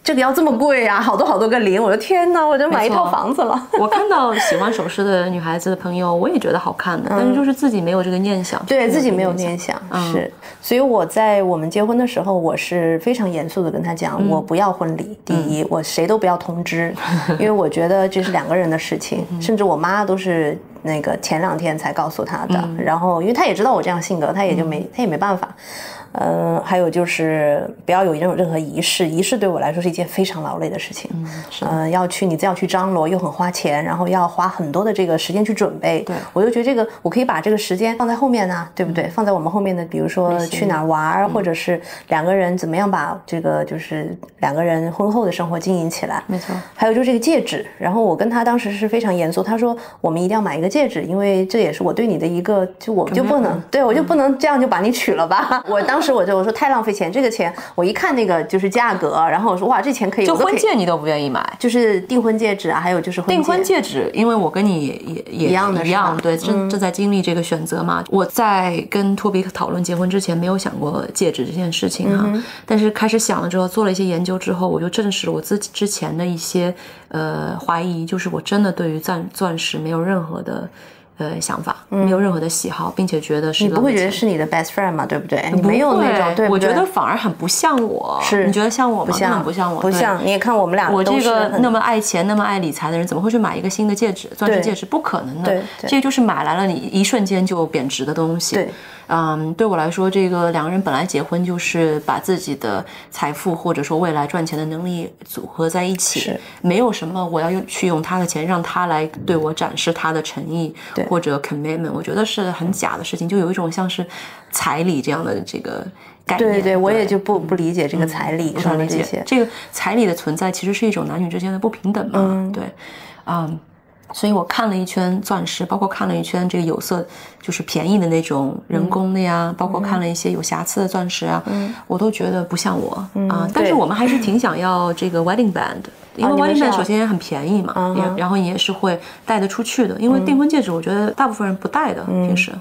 S2: 这个要这么贵啊，好多个零，我的天哪，我就买一套房子了。
S3: 我看到喜欢首饰的女孩子的朋友，我也觉得好看的，但是就是自己没有这个念想，
S2: 对自己没有念想，是。所以我在我们结婚的时候，我是非常严肃的跟他讲，我不要婚礼。第一，我谁都不要通知，因为我觉得这是2个人的事情，甚至我妈都是那个前2天才告诉他的。然后，因为他也知道我这样性格，他也没办法。还有就是不要有任何仪式，仪式对我来说是一件非常劳累的事情。你再要去张罗，又很花钱，然后要花很多的这个时间去准备。对，我就觉得这个我可以把这个时间放在后面呢，对不对？放在我们后面的，比如说去哪儿玩，或者是2个人怎么样把这个就是2个人婚后的生活经营起来。
S3: 没错。
S2: 还有就是这个戒指，然后我跟他当时是非常严肃，他说我们一定要买一个戒指，因为这也是我对你的一个，我就不能，对我就不能这样就把你娶了吧。我当时我说太浪费钱，这个钱我一看那个就是价格，然后我说哇，这钱可以，
S3: 就婚戒你都不愿意买，
S2: 就是订婚戒指啊，还有就是
S3: 订婚戒指，因为我跟你也一样，对，正在经历这个选择嘛。我在跟托比讨论结婚之前，没有想过戒指这件事情哈，但是开始想了之后，做了一些研究之后，我就证实了我自己之前的一些怀疑，就是我真的对于钻石没有任何的想法，没有任何的喜好，并且觉得是
S2: 你不会觉得是你的 best friend 吗？对不对？你没有那种，对不对？
S3: 我觉得反而很不像我。
S2: 是，
S3: 你觉得像我吗？
S2: 不像，
S3: 不像我，
S2: 不像。你也看我们俩，
S3: 我这个那么爱钱、那么爱理财的人，怎么会去买一个新的戒指？钻石戒指不可能的。对，这就是买来了你一瞬间就贬值的东西。对。对我来说，这个2个人本来结婚就是把自己的财富或者说未来赚钱的能力组合在一起，没有什么我要去用他的钱让他来对我展示他的诚意或者 commitment， 我觉得是很假的事情，就有一种像是彩礼这样的这个概念。
S2: 对，我也就不理解这个彩礼上的这些。
S3: 这个彩礼的存在其实是一种男女之间的不平等嘛。对，所以我看了一圈钻石，包括看了一圈这个有色，就是便宜的那种人工的呀，包括看了一些有瑕疵的钻石啊，我都觉得不像我但是我们还是挺想要这个 wedding band，因为 wedding band 首先很便宜嘛，然后你也是会带得出去的。因为订婚戒指，我觉得大部分人不戴的，平时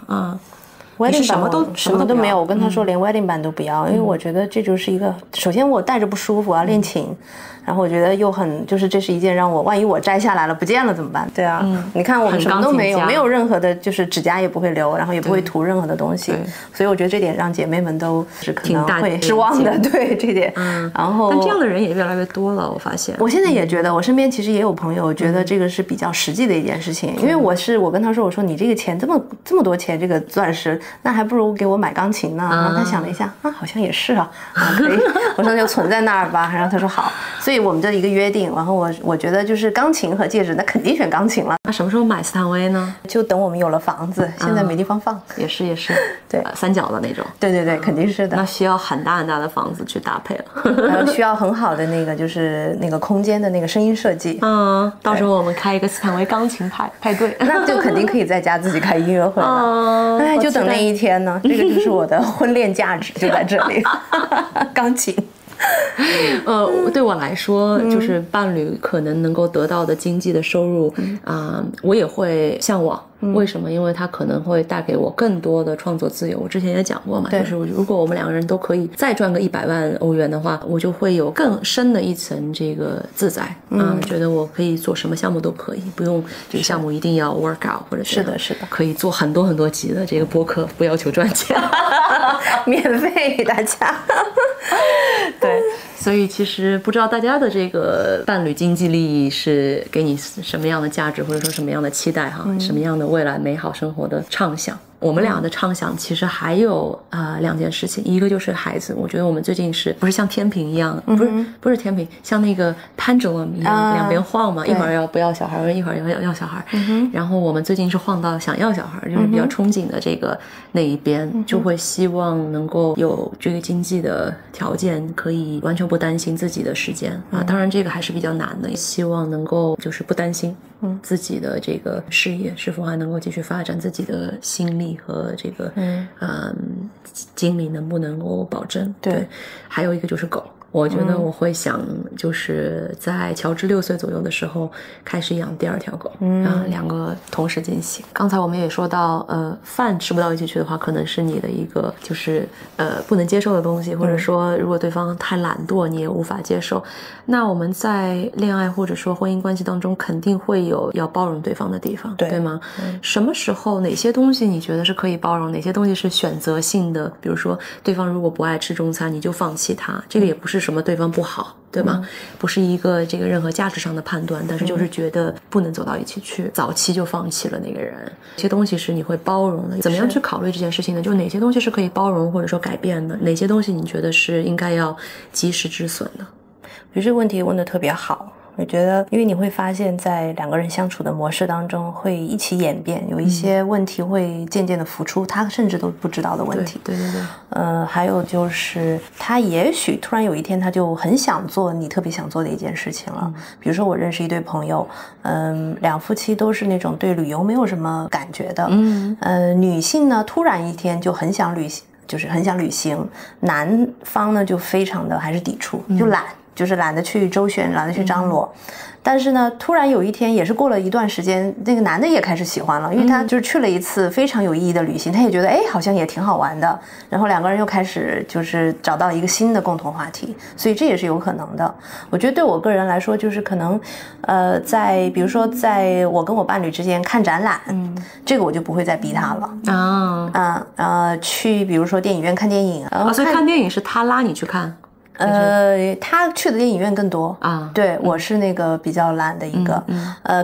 S2: wedding
S3: band
S2: 什么都没有。我跟他说连 wedding band 都不要，因为我觉得这就是一个，首先我戴着不舒服，我要练琴。然后我觉得又很，就是这是一件让我万一我摘下来了不见了怎么办？对啊，你看我们什么都没有，没有任何的，就是指甲也不会留，然后也不会涂任何的东西，所以我觉得这点让姐妹们都是可能会失望的，对这点。然后
S3: 但这样的人也越来越多了，我发现。
S2: 我现在也觉得，我身边其实也有朋友觉得这个是比较实际的一件事情，因为我跟他说，我说你这个钱这么多钱，这个钻石，那还不如给我买钢琴呢。然后他想了一下，好像也是啊，可以，我说就存在那儿吧。然后他说好，所以我们这一个约定。然后我觉得就是钢琴和戒指，那肯定选钢琴了。
S3: 那什么时候买斯坦威呢？
S2: 就等我们有了房子，现在没地方放。
S3: 也是，
S2: 对
S3: ，3角的那种。
S2: 对，肯定是的。
S3: 那需要很大的房子去搭配了，
S2: 然后需要很好的那个就是那个空间的那个声音设计。
S3: 到时候我们开一个斯坦威钢琴派对，
S2: 那就肯定可以在家自己开音乐会了。哎，就等那一天呢，这个就是我的婚恋价值就在这里，钢琴。
S3: 对我来说，就是伴侣可能能够得到的经济的收入我也会向往。为什么？因为它可能会带给我更多的创作自由。我之前也讲过嘛，就是如果我们2个人都可以再赚个100万欧元的话，我就会有更深的一层这个自在觉得我可以做什么项目都可以，不用这个项目一定要 work out，或者
S2: 是的，
S3: 可以做很多集的这个播客，不要求赚钱，
S2: 免费给大家。
S3: 对，所以其实不知道大家的这个伴侣经济利益是给你什么样的价值，或者说什么样的期待什么样的未来美好生活的畅想。我们俩的畅想其实还有2件事情，一个就是孩子，我觉得我们最近不是像天平一样，不是天平，像那个 pendulum 一样两边晃嘛，一会儿要不要小孩，一会儿要小孩，然后我们最近是晃到想要小孩，就是比较憧憬的这个那一边，就会希望能够有这个经济的条件，可以完全不担心自己的时间啊，当然这个还是比较难的，希望能够就是不担心自己的这个事业是否还能够继续发展，自己的心力和这个精力能不能够保证。对，还有一个就是狗，我觉得我会想就是在乔治6岁左右的时候开始养第2条狗，2个同时进行。刚才我们也说到饭吃不到一起去的话，可能是你的一个就是不能接受的东西，或者说如果对方太懒惰你也无法接受。那我们在恋爱或者说婚姻关系当中肯定会有要包容对方的地方， 对吗？什么时候哪些东西你觉得是可以包容，哪些东西是选择性的，比如说对方如果不爱吃中餐你就放弃他，这个也不是什么对方不好，对吧？不是一个这个任何价值上的判断，但是就是觉得不能走到一起去，早期就放弃了那个人。这些东西是你会包容的，怎么样去考虑这件事情呢？就哪些东西是可以包容或者说改变的，哪些东西你觉得是应该要及时止损的？
S2: 我觉得这个问题问得特别好。我觉得因为你会发现在2个人相处的模式当中会一起演变，有一些问题会渐渐的浮出，他甚至都不知道的问题。
S3: 对。
S2: 还有就是他也许突然有一天他就很想做你特别想做的一件事情了。比如说我认识一对朋友，2夫妻都是那种对旅游没有什么感觉的。女性呢突然一天就很想旅行，就是很想旅行，男方呢就非常的还是抵触，就懒。就是懒得去周旋，懒得去张罗。但是呢突然有一天也是过了一段时间，那个男的也开始喜欢了，因为他就是去了一次非常有意义的旅行，他也觉得好像也挺好玩的，然后2个人又开始就是找到一个新的共同话题，所以这也是有可能的。我觉得对我个人来说，就是可能在比如说在我跟我伴侣之间看展览，这个我就不会再逼他了。去比如说电影院看电影
S3: 所以看电影是他拉你去看？
S2: 他去的电影院更多啊，对，我是那个比较懒的一个。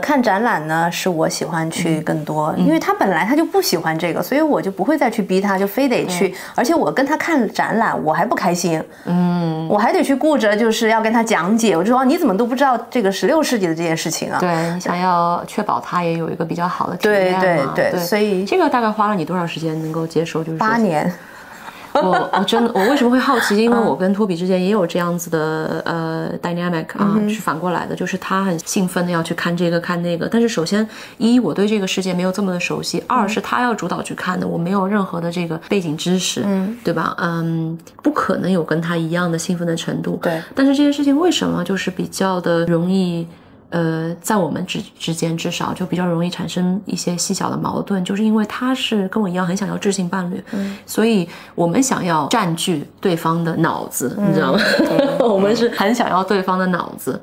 S2: 看展览呢是我喜欢去更多，因为他本来他就不喜欢这个，所以我就不会再去逼他，就非得去。而且我跟他看展览我还不开心，我还得去顾着就是要跟他讲解，我就说你怎么都不知道这个16世纪的这件事情啊？
S3: 对，想要确保他也有一个比较好的体验嘛。
S2: 对，所以
S3: 这个大概花了你多少时间能够接受？就是
S2: 8年。
S3: 我真的，我为什么会好奇？因为我跟托比之间也有这样子的dynamic 啊，是反过来的，就是他很兴奋的要去看这个看那个，但是首先一我对这个世界没有这么的熟悉，二是他要主导去看的，我没有任何的这个背景知识，对吧？不可能有跟他一样的兴奋的程度。
S2: 对，
S3: 但是这件事情为什么就是比较的容易？在我们之间至少就比较容易产生一些细小的矛盾，就是因为他是跟我一样很想要智性伴侣，所以我们想要占据对方的脑子，你知道吗？我们是很想要对方的脑子，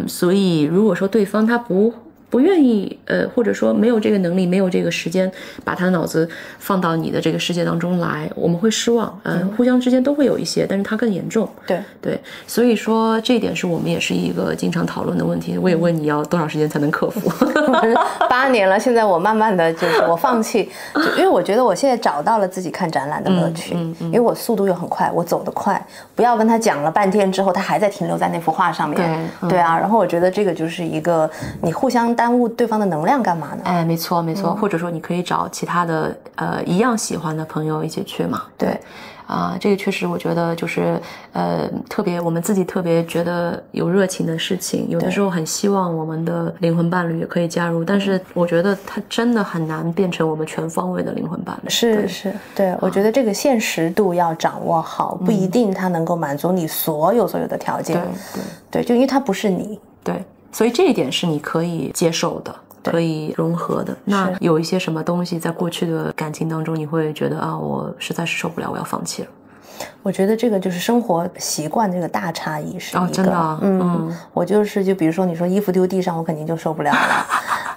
S3: 所以如果说对方他不愿意或者说没有这个能力没有这个时间把他的脑子放到你的这个世界当中来，我们会失望。互相之间都会有一些，但是它更严重。对，所以说这一点是我们也是一个经常讨论的问题。我也问你要多少时间才能克服
S2: 8年了，现在我慢慢的就是我放弃，因为我觉得我现在找到了自己看展览的乐趣，因为我速度又很快，我走得快，不要跟他讲了半天之后他还在停留在那幅画上面。对啊，然后我觉得这个就是一个你互相耽误对方的能量干嘛呢？
S3: 没错，或者说你可以找其他的一样喜欢的朋友一起去嘛。对这个确实我觉得就是特别我们自己特别觉得有热情的事情，有的时候很希望我们的灵魂伴侣也可以加入，但是我觉得它真的很难变成我们全方位的灵魂伴侣。
S2: 是，对，我觉得这个现实度要掌握好，不一定它能够满足你所有的条件。对，就因为它不是你。
S3: 对，所以这一点是你可以接受的，可以融合的。那有一些什么东西在过去的感情当中你会觉得我实在是受不了，我要放弃了？
S2: 我觉得这个就是生活习惯这个大差异是一个。
S3: 真的啊。
S2: 我就比如说你说衣服丢地上我肯定就受不了了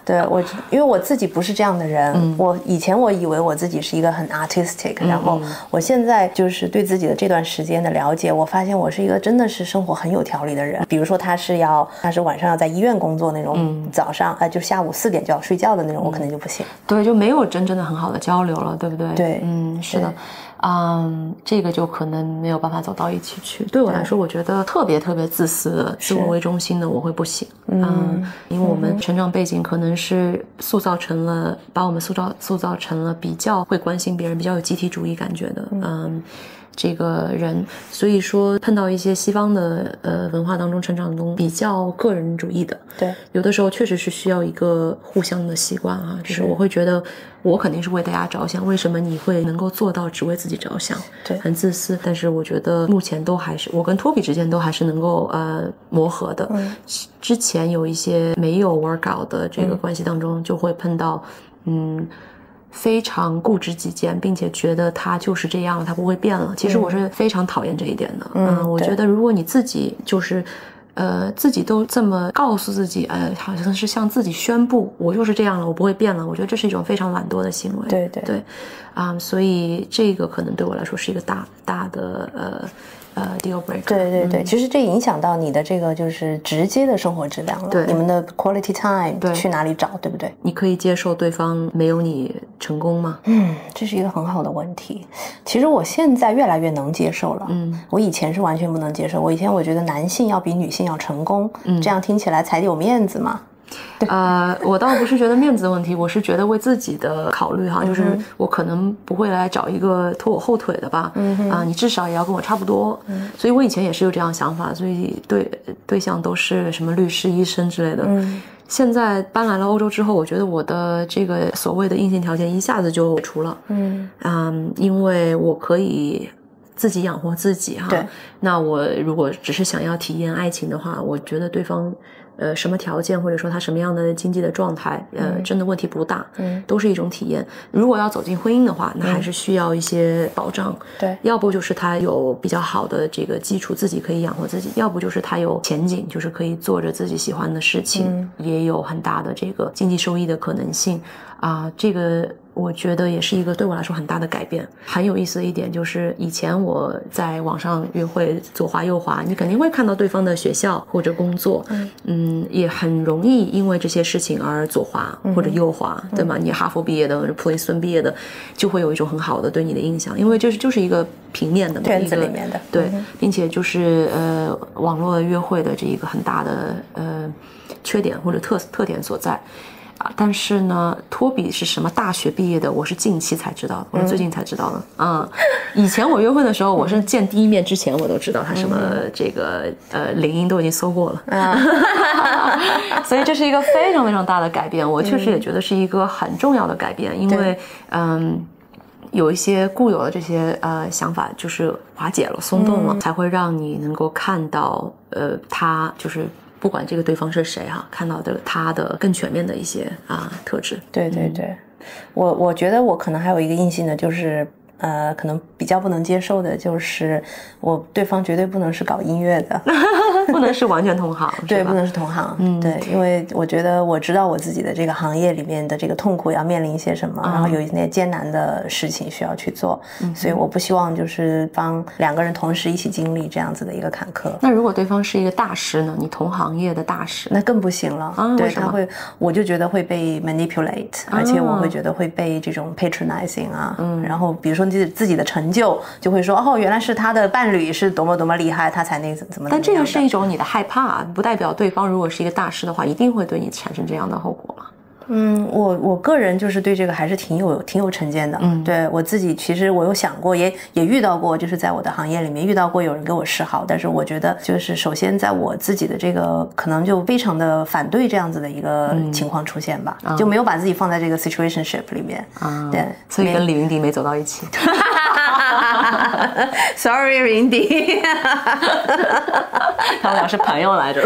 S2: 对我，因为我自己不是这样的人，我以前我以为我自己是一个很 artistic，然后我现在就是对自己的这段时间的了解，我发现我是一个真的是生活很有条理的人。比如说他是晚上要在医院工作那种，早上就下午4点就要睡觉的那种，我可能就不行。
S3: 对，就没有真正的很好的交流了，对不对？
S2: 对，
S3: 是的。这个就可能没有办法走到一起去。对我来说，我觉得特别自私的、自我为中心的，我会不行。因为我们成长背景可能是把我们塑造成了比较会关心别人、比较有集体主义感觉的。这个人，所以说碰到一些西方的文化当中成长中比较个人主义的，
S2: 对，
S3: 有的时候确实是需要一个互相的习惯啊，就是我会觉得我肯定是为大家着想，为什么你会能够做到只为自己着想？
S2: 对，
S3: 很自私。但是我觉得目前都还是我跟托比之间都还是能够磨合的。之前有一些没有 work out 的这个关系当中，就会碰到非常固执己见，并且觉得他就是这样，他不会变了。其实我是非常讨厌这一点的。我觉得如果你自己就是自己都这么告诉自己，好像是向自己宣布我就是这样了，我不会变了。我觉得这是一种非常懒惰的行为。
S2: 对，
S3: 所以这个可能对我来说是一个大的deal breaker。
S2: 对，其实这影响到你的这个就是直接的生活质量了。
S3: 对，
S2: 你们的 quality time 去哪里找，对不对？
S3: 你可以接受对方没有你成功吗？
S2: 这是一个很好的问题。其实我现在越来越能接受了。我以前是完全不能接受。我以前我觉得男性要比女性要成功，这样听起来才有面子嘛。
S3: 我倒不是觉得面子的问题，我是觉得为自己的考虑哈，就是我可能不会来找一个拖我后腿的吧，你至少也要跟我差不多，所以我以前也是有这样想法，所以对象都是什么律师、医生之类的。现在搬来了欧洲之后，我觉得我的这个所谓的硬性条件一下子就除了，因为我可以自己养活自己哈。
S2: 对，
S3: 那我如果只是想要体验爱情的话，我觉得对方什么条件或者说他什么样的经济的状态，真的问题不大，都是一种体验。如果要走进婚姻的话，那还是需要一些保障。
S2: 对，
S3: 要不就是他有比较好的这个基础，自己可以养活自己；要不就是他有前景，就是可以做着自己喜欢的事情，也有很大的这个经济收益的可能性这个我觉得也是一个对我来说很大的改变。很有意思的一点就是，以前我在网上约会左滑右滑，你肯定会看到对方的学校或者工作，也很容易因为这些事情而左滑或者右滑，对吗？你哈佛毕业的或者普林斯顿毕业的，就会有一种很好的对你的印象，因为这就是一个平面的
S2: 圈子里面的，
S3: 对，并且就是网络约会的这一个很大的缺点或者特点所在。但是呢，托比是什么大学毕业的？我是近期才知道的，我是最近才知道的。以前我约会的时候，我是见第一面之前我都知道他什么这个领英都已经搜过了，所以这是一个非常非常大的改变。我确实也觉得是一个很重要的改变，因为有一些固有的这些想法就是瓦解了、松动了，才会让你能够看到他就是。不管这个对方是谁看到的他的更全面的一些特质。
S2: 对，我觉得我可能还有一个硬性的，就是可能比较不能接受的就是对方绝对不能是搞音乐的，
S3: 不能是完全同行，
S2: 对，不能是同行，对，因为我觉得我知道我自己的这个行业里面的这个痛苦要面临一些什么，然后有一些艰难的事情需要去做，所以我不希望就是帮两个人同时一起经历这样子的一个坎坷。
S3: 那如果对方是一个大师呢？你同行业的大师，
S2: 那更不行了。对，他会，我就觉得会被 manipulate，而且我会觉得会被这种 patronizing 然后比如说自己的成就就会说原来是他的伴侣是多么多么厉害，他才那怎么。
S3: 但这个是一种你的害怕，不代表对方如果是一个大师的话，一定会对你产生这样的后果。
S2: 我个人就是对这个还是挺有成见的。对我自己，其实我有想过，也遇到过，就是在我的行业里面遇到过有人给我示好，但是我觉得就是首先在我自己的这个可能就非常的反对这样子的一个情况出现吧，就没有把自己放在这个 situationship 里面。对，
S3: 所以跟李云迪没走到一起。
S2: Sorry Rindy
S3: 他们俩是朋友来着。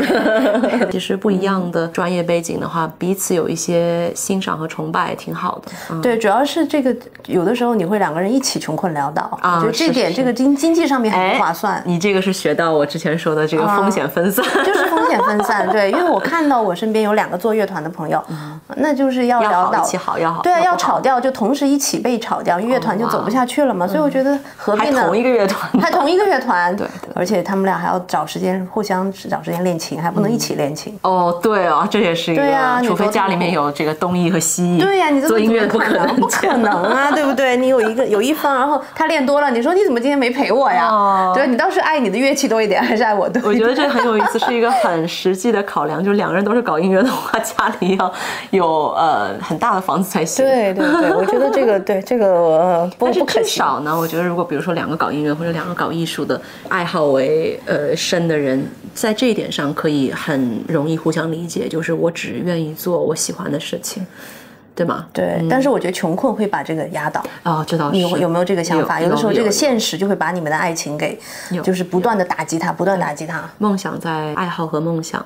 S3: 其实不一样的专业背景的话，彼此有一些欣赏和崇拜，挺好的。
S2: 对，主要是这个有的时候你会两个人一起穷困潦倒啊，就这点这个经济上面很不划算。
S3: 你这个是学到我之前说的这个风险分散，
S2: 就是风险分散。对，因为我看到我身边有2个做乐团的朋友，那就是要潦倒，
S3: 要好，
S2: 对啊，要炒掉就同时一起被炒掉，乐团就走不下去了嘛。所以我觉得何必呢？
S3: 还同一个乐团，
S2: 还同一个乐团，
S3: 对，
S2: 而且他们俩还要找时间互相找时间练琴，还不能一起练琴。
S3: 哦，对哦，这也是一个，
S2: 对啊，
S3: 除非家里面有这个东艺和西艺。
S2: 对呀，你
S3: 做音乐不可
S2: 能啊，对不对？你有一方，然后他练多了，你说你怎么今天没陪我呀？对，你倒是爱你的乐器多一点，还是爱我多一点？
S3: 我觉得这很有意思，是一个很实际的考量，就是2个人都是搞音乐的话，家里要有很大的房子才行。
S2: 对，我觉得这个不可
S3: 少呢。我觉得如果比如说2个搞音乐或者2个搞艺术的爱好为深的人，在这一点上可以很容易互相理解，就是我只愿意做我喜欢的事情。对吗？
S2: 对，但是我觉得穷困会把这个压倒。
S3: 哦，这倒是。
S2: 你有没有这个想法？有的时候这个现实就会把你们的爱情给，就是不断的打击它，不断打击它。
S3: 梦想在爱好和梦想，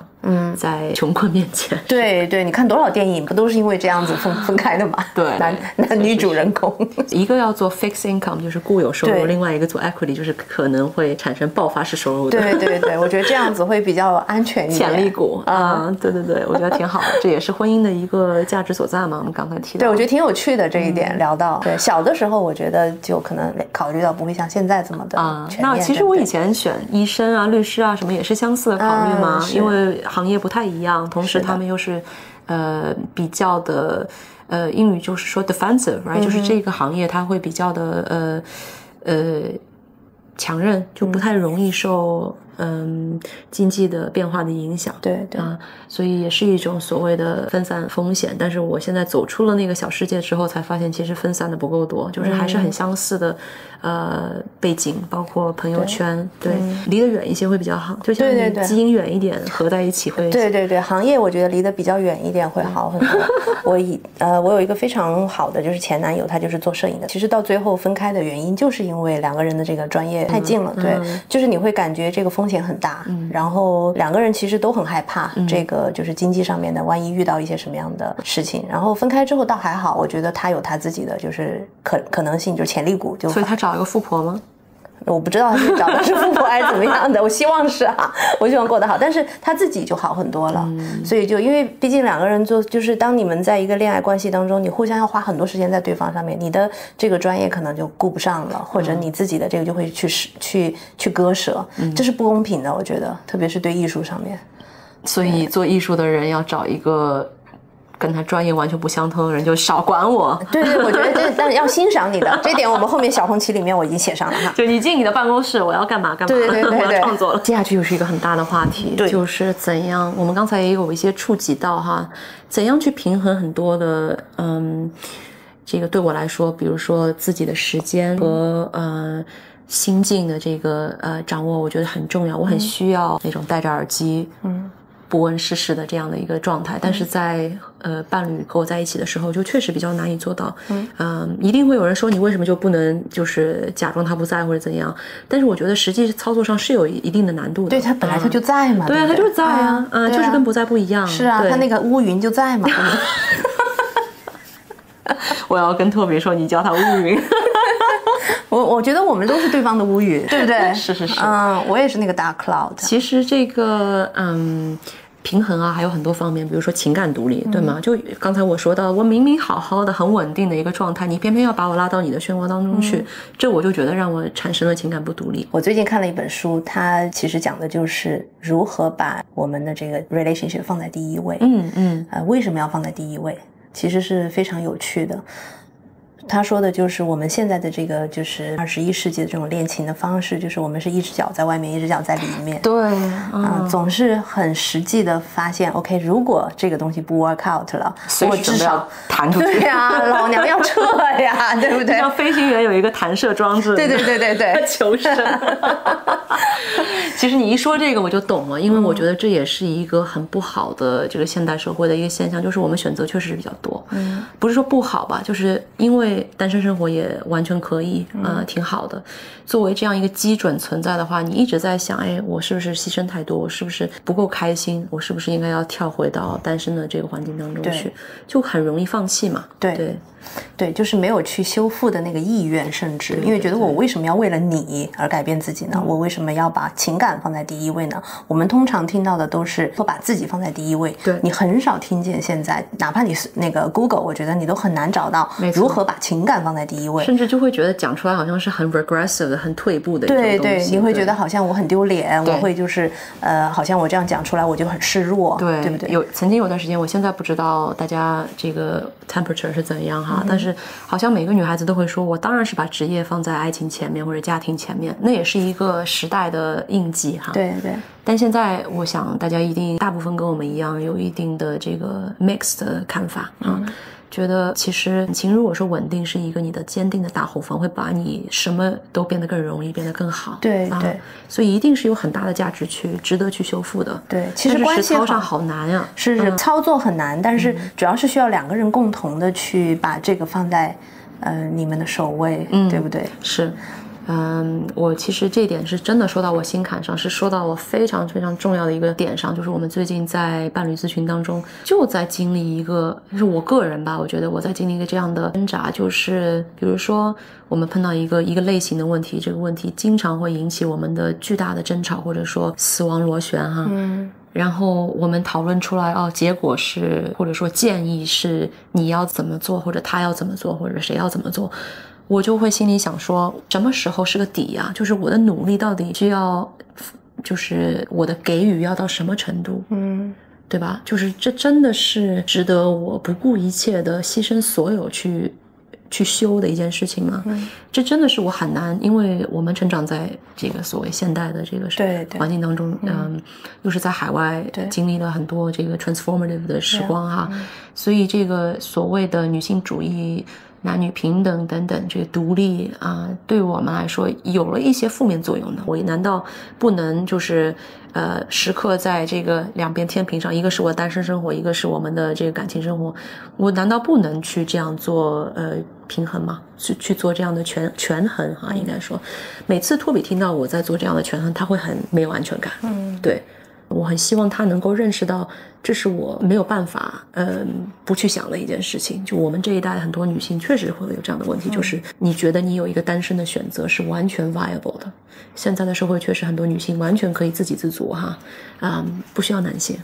S3: 在穷困面前。
S2: 对，你看多少电影不都是因为这样子分开的嘛？
S3: 对，
S2: 男女主人公，
S3: 一个要做 fixed income 就是固有收入，另外一个做 equity 就是可能会产生爆发式收入的。
S2: 对，我觉得这样子会比较安全一点。
S3: 潜力股啊，对，我觉得挺好的，这也是婚姻的一个价值所在嘛。我们刚才提到，
S2: 对，我觉得挺有趣的这一点聊到。对，小的时候我觉得就可能考虑到不会像现在这么的全面。
S3: 那其实我以前选医生啊、律师啊什么也是相似的考虑嘛，因为行业不太一样，同时他们又是比较的英语就是说 defensive，right，就是这个行业它会比较的强韧，就不太容易受经济的变化的影响。
S2: 对
S3: 所以也是一种所谓的分散风险。但是我现在走出了那个小世界之后，才发现其实分散的不够多，就是还是很相似的背景，包括朋友圈，对，离得远一些会比较好。就像你基因远一点，合在一起会。
S2: 对，行业我觉得离得比较远一点会好很多。我有一个非常好的就是前男友，他就是做摄影的。其实到最后分开的原因，就是因为2个人的这个专业太近了。对，就是你会感觉这个风险很大，然后2个人其实都很害怕这个就是经济上面的，万一遇到一些什么样的事情。然后分开之后倒还好，我觉得他有他自己的就是可能性，就是潜力股。
S3: 所以他找一个富婆吗？
S2: 我不知道他是找的是富婆还是怎么样的，我希望是我希望过得好，但是他自己就好很多了。所以就因为毕竟2个人就是当你们在一个恋爱关系当中，你互相要花很多时间在对方上面，你的这个专业可能就顾不上了，或者你自己的这个就会去割舍，这是不公平的，我觉得，特别是对艺术上面。
S3: 所以做艺术的人要找一个跟他专业完全不相通的人，就少管我。
S2: 对，我觉得但是要欣赏你的这点，我们后面小红旗里面我已经写上了哈。
S3: 就你进你的办公室，我要干嘛干嘛，
S2: 对，
S3: 我要创作了。接下去又是一个很大的话题，就是怎样，我们刚才也有一些触及到哈，怎样去平衡很多的这个对我来说，比如说自己的时间和心境的这个掌握，我觉得很重要。我很需要那种戴着耳机，不问世事的这样的一个状态，但是在伴侣和我在一起的时候，就确实比较难以做到。一定会有人说你为什么就不能就是假装他不在或者怎样？但是我觉得实际操作上是有一定的难度的。
S2: 对，他本来他就在嘛。
S3: 对啊，他就是在啊，就是跟不在不一样。
S2: 是啊，他那个乌云就在嘛。
S3: 我要跟特别说，你叫他乌云。
S2: 我觉得我们都是对方的乌云，对不对？
S3: 是。
S2: 我也是那个 dark cloud。
S3: 其实这个平衡啊，还有很多方面，比如说情感独立，对吗？就刚才我说到，我明明好好的、很稳定的一个状态，你偏偏要把我拉到你的漩涡当中去，这我就觉得让我产生了情感不独立。
S2: 我最近看了一本书，它其实讲的就是如何把我们的这个 relationship 放在第一位。为什么要放在第一位？其实是非常有趣的。他说的就是我们现在的这个就是21世纪的这种恋情的方式，就是我们是一只脚在外面，一只脚在里面。
S3: 对，
S2: 总是很实际的发现 ，OK， 如果这个东西不 work out 了，我至少
S3: 弹出去。
S2: 对呀，老娘要撤呀，啊，对不对？
S3: 像飞行员有一个弹射装置，
S2: 对对对对对，
S3: 求生。其实你一说这个我就懂了，因为我觉得这也是一个很不好的这个现代社会的一个现象，就是我们选择确实是比较多。不是说不好吧，就是因为单身生活也完全可以，挺好的。作为这样一个基准存在的话，你一直在想，哎，我是不是牺牲太多？我是不是不够开心？我是不是应该要跳回到单身的这个环境当中去？就很容易放弃嘛。
S2: 对，就是没有去修复的那个意愿，甚至因为觉得我为什么要为了你而改变自己呢？我为什么要把情感放在第一位呢？我们通常听到的都是说把自己放在第一位，
S3: 对，
S2: 你很少听见现在，哪怕你是那个 Google， 我觉得你都很难找到如何把情感放在第一位，
S3: 甚至就会觉得讲出来好像是很 regressive 的、很退步的一种东西。
S2: 对，你会觉得好像我很丢脸，我会就是好像我这样讲出来我就很示弱，对不对？
S3: 曾经有段时间，我现在不知道大家这个 temperature 是怎样哈，但是好像每个女孩子都会说，我当然是把职业放在爱情前面或者家庭前面，那也是一个时代的印记哈。
S2: 对。
S3: 但现在我想大家一定大部分跟我们一样有一定的这个 mixed 的看法啊。觉得其实感情如果说稳定是一个你的坚定的大后方，会把你什么都变得更容易，变得更好。
S2: 对，
S3: 所以一定是有很大的价值值得去修复的。
S2: 对，其实关系
S3: 实操上好难呀，
S2: 是操作很难，但是主要是需要两个人共同的去把这个放在你们的首位，对不对？
S3: 是。我其实这点是真的说到我心坎上，是说到我非常非常重要的一个点上，就是我们最近在伴侣咨询当中就在经历一个，就是我个人吧，我觉得我在经历一个这样的挣扎，就是比如说我们碰到一个类型的问题，这个问题经常会引起我们的巨大的争吵，或者说死亡螺旋哈。然后我们讨论出来结果是，或者说建议是你要怎么做，或者他要怎么做，或者谁要怎么做，我就会心里想说，什么时候是个底啊？就是我的努力到底需要，就是我的给予要到什么程度？对吧？就是这真的是值得我不顾一切的牺牲所有去修的一件事情吗？这真的是我很难，因为我们成长在这个所谓现代的这个环境当中，又是在海外经历了很多这个 transformative 的时光哈，所以这个所谓的女性主义、男女平等等等这个独立啊，对我们来说有了一些负面作用的。我难道不能就是时刻在这个两边天平上，一个是我单身生活，一个是我们的这个感情生活，我难道不能去这样做平衡吗？去做这样的权衡哈，应该说，每次托比听到我在做这样的权衡，他会很没有安全感。对。我很希望他能够认识到，这是我没有办法不去想的一件事情。就我们这一代很多女性确实会有这样的问题，就是你觉得你有一个单身的选择是完全 viable 的。现在的社会确实很多女性完全可以自给自足哈，不需要男性，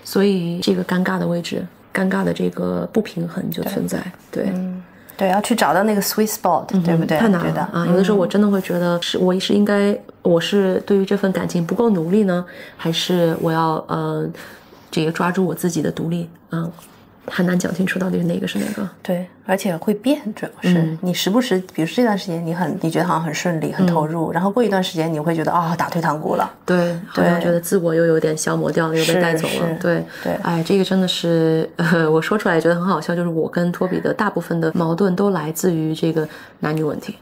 S3: 所以这个尴尬的位置，尴尬的这个不平衡就存在。
S2: 对，要去找到那个 sweet spot，对不对？
S3: 太难了啊！有的时候我真的会觉得，我是应该，我是对于这份感情不够努力呢，还是我要这个抓住我自己的独立很难讲清楚到底是哪个是哪个。
S2: 对，而且会变，主要是你时不时，比如说这段时间你觉得好像很顺利很投入，然后过一段时间你会觉得打退堂鼓了，
S3: 对，好像觉得自我又有点消磨掉了，又被带走了。对，哎，这个真的是我说出来觉得很好笑，就是我跟托比的大部分的矛盾都来自于这个男女问题，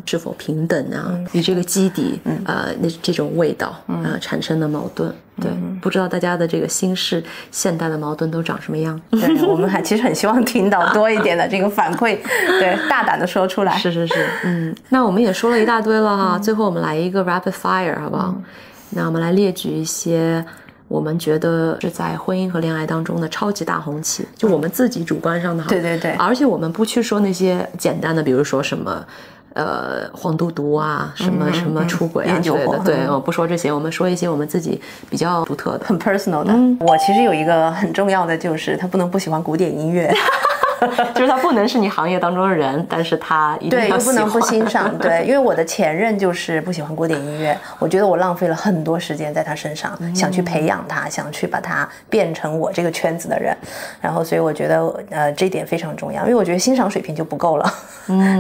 S3: 是否平等啊，与这个基底那这种味道产生的矛盾。对，不知道大家的这个心事现代的矛盾都长什么样。
S2: 对，我们其实很希望听到多一点的这个反馈，对，大胆的说出来。
S3: 是，那我们也说了一大堆了哈，最后我们来一个 rapid fire 好不好？那我们来列举一些我们觉得是在婚姻和恋爱当中的超级大红旗，就我们自己主观上的哈。
S2: 对，
S3: 而且我们不去说那些简单的，比如说什么黄赌毒啊，什么出轨啊之类的。对，我不说这些，我们说一些我们自己比较独特的、
S2: 很 personal 的。我其实有一个很重要的，就是他不能不喜欢古典音乐。
S3: 就是他不能是你行业当中的人，但是他一定要喜欢，
S2: 对，又不能不欣赏。对，因为我的前任就是不喜欢古典音乐，我觉得我浪费了很多时间在他身上，想去培养他，想去把他变成我这个圈子的人。然后，所以我觉得这点非常重要，因为我觉得欣赏水平就不够了，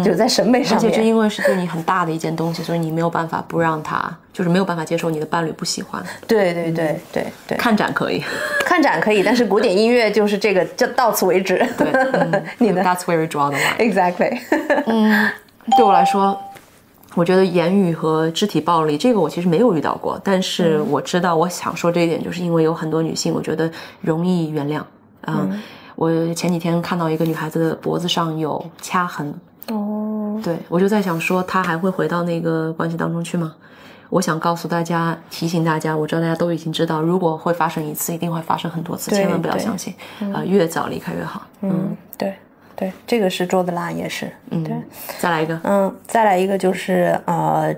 S2: 就在审美上面。
S3: 而且这因为是对你很大的一件东西，所以你没有办法不让他就是没有办法接受你的伴侣不喜欢。
S2: 对对对对对，
S3: 看展可以，
S2: 看展可以，但是古典音乐就是这个，就到此为止。
S3: 对，
S2: 你呢
S3: ？That's where we draw the line.
S2: Exactly.
S3: 对我来说，我觉得言语和肢体暴力这个我其实没有遇到过，但是我知道我想说这一点，就是因为有很多女性，我觉得容易原谅。我前几天看到一个女孩子的脖子上有掐痕。
S2: 哦，
S3: 对，我就在想说，她还会回到那个关系当中去吗？我想告诉大家，提醒大家，我知道大家都已经知道，如果会发生一次，一定会发生很多次，千万不要相信。越早离开越好。
S2: 对对，这个是 draw the line 也是。对，
S3: 再来一个。
S2: 再来一个就是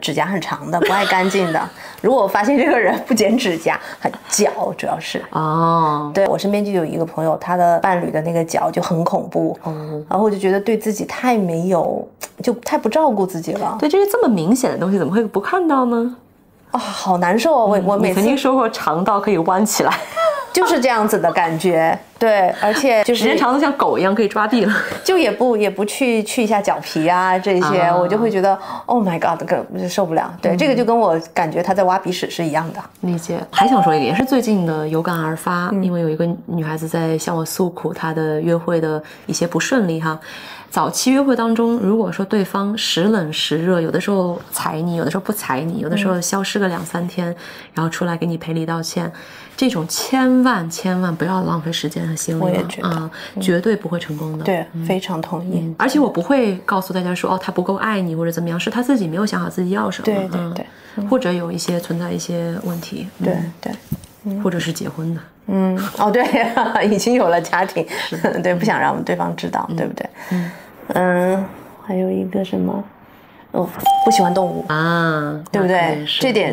S2: 指甲很长的，不爱干净的。如果我发现这个人不剪指甲，很脚，主要是。对，我身边就有一个朋友，他的伴侣的那个脚就很恐怖。然后我就觉得对自己太没有，就太不照顾自己了。
S3: 对，这些这么明显的东西，怎么会不看到呢？
S2: 好难受。我每次
S3: 你曾经说过长到可以弯起来。
S2: 就是这样子的感觉。对，而且就是
S3: 时间长的像狗一样可以抓地了，
S2: 就也不去一下脚皮啊这些，我就会觉得 Oh my God， 受不了。对，这个就跟我感觉他在挖鼻屎是一样的。
S3: 理解。还想说一个，也是最近的有感而发，因为有一个女孩子在向我诉苦她的约会的一些不顺利哈。早期约会当中，如果说对方时冷时热，有的时候踩你，有的时候不踩你，有的时候消失个2-3天，然后出来给你赔礼道歉，这种千万不要浪费时间和心力了。
S2: 我也觉得
S3: 绝对不会成功的。
S2: 对，非常同意。
S3: 而且我不会告诉大家说他不够爱你或者怎么样，是他自己没有想好自己要什么。
S2: 对对对，
S3: 或者有存在一些问题。
S2: 对对。
S3: 或者是结婚的。
S2: 对，已经有了家庭，对，不想让对方知道，对不对？还有一个什么？不喜欢动物啊，对不对？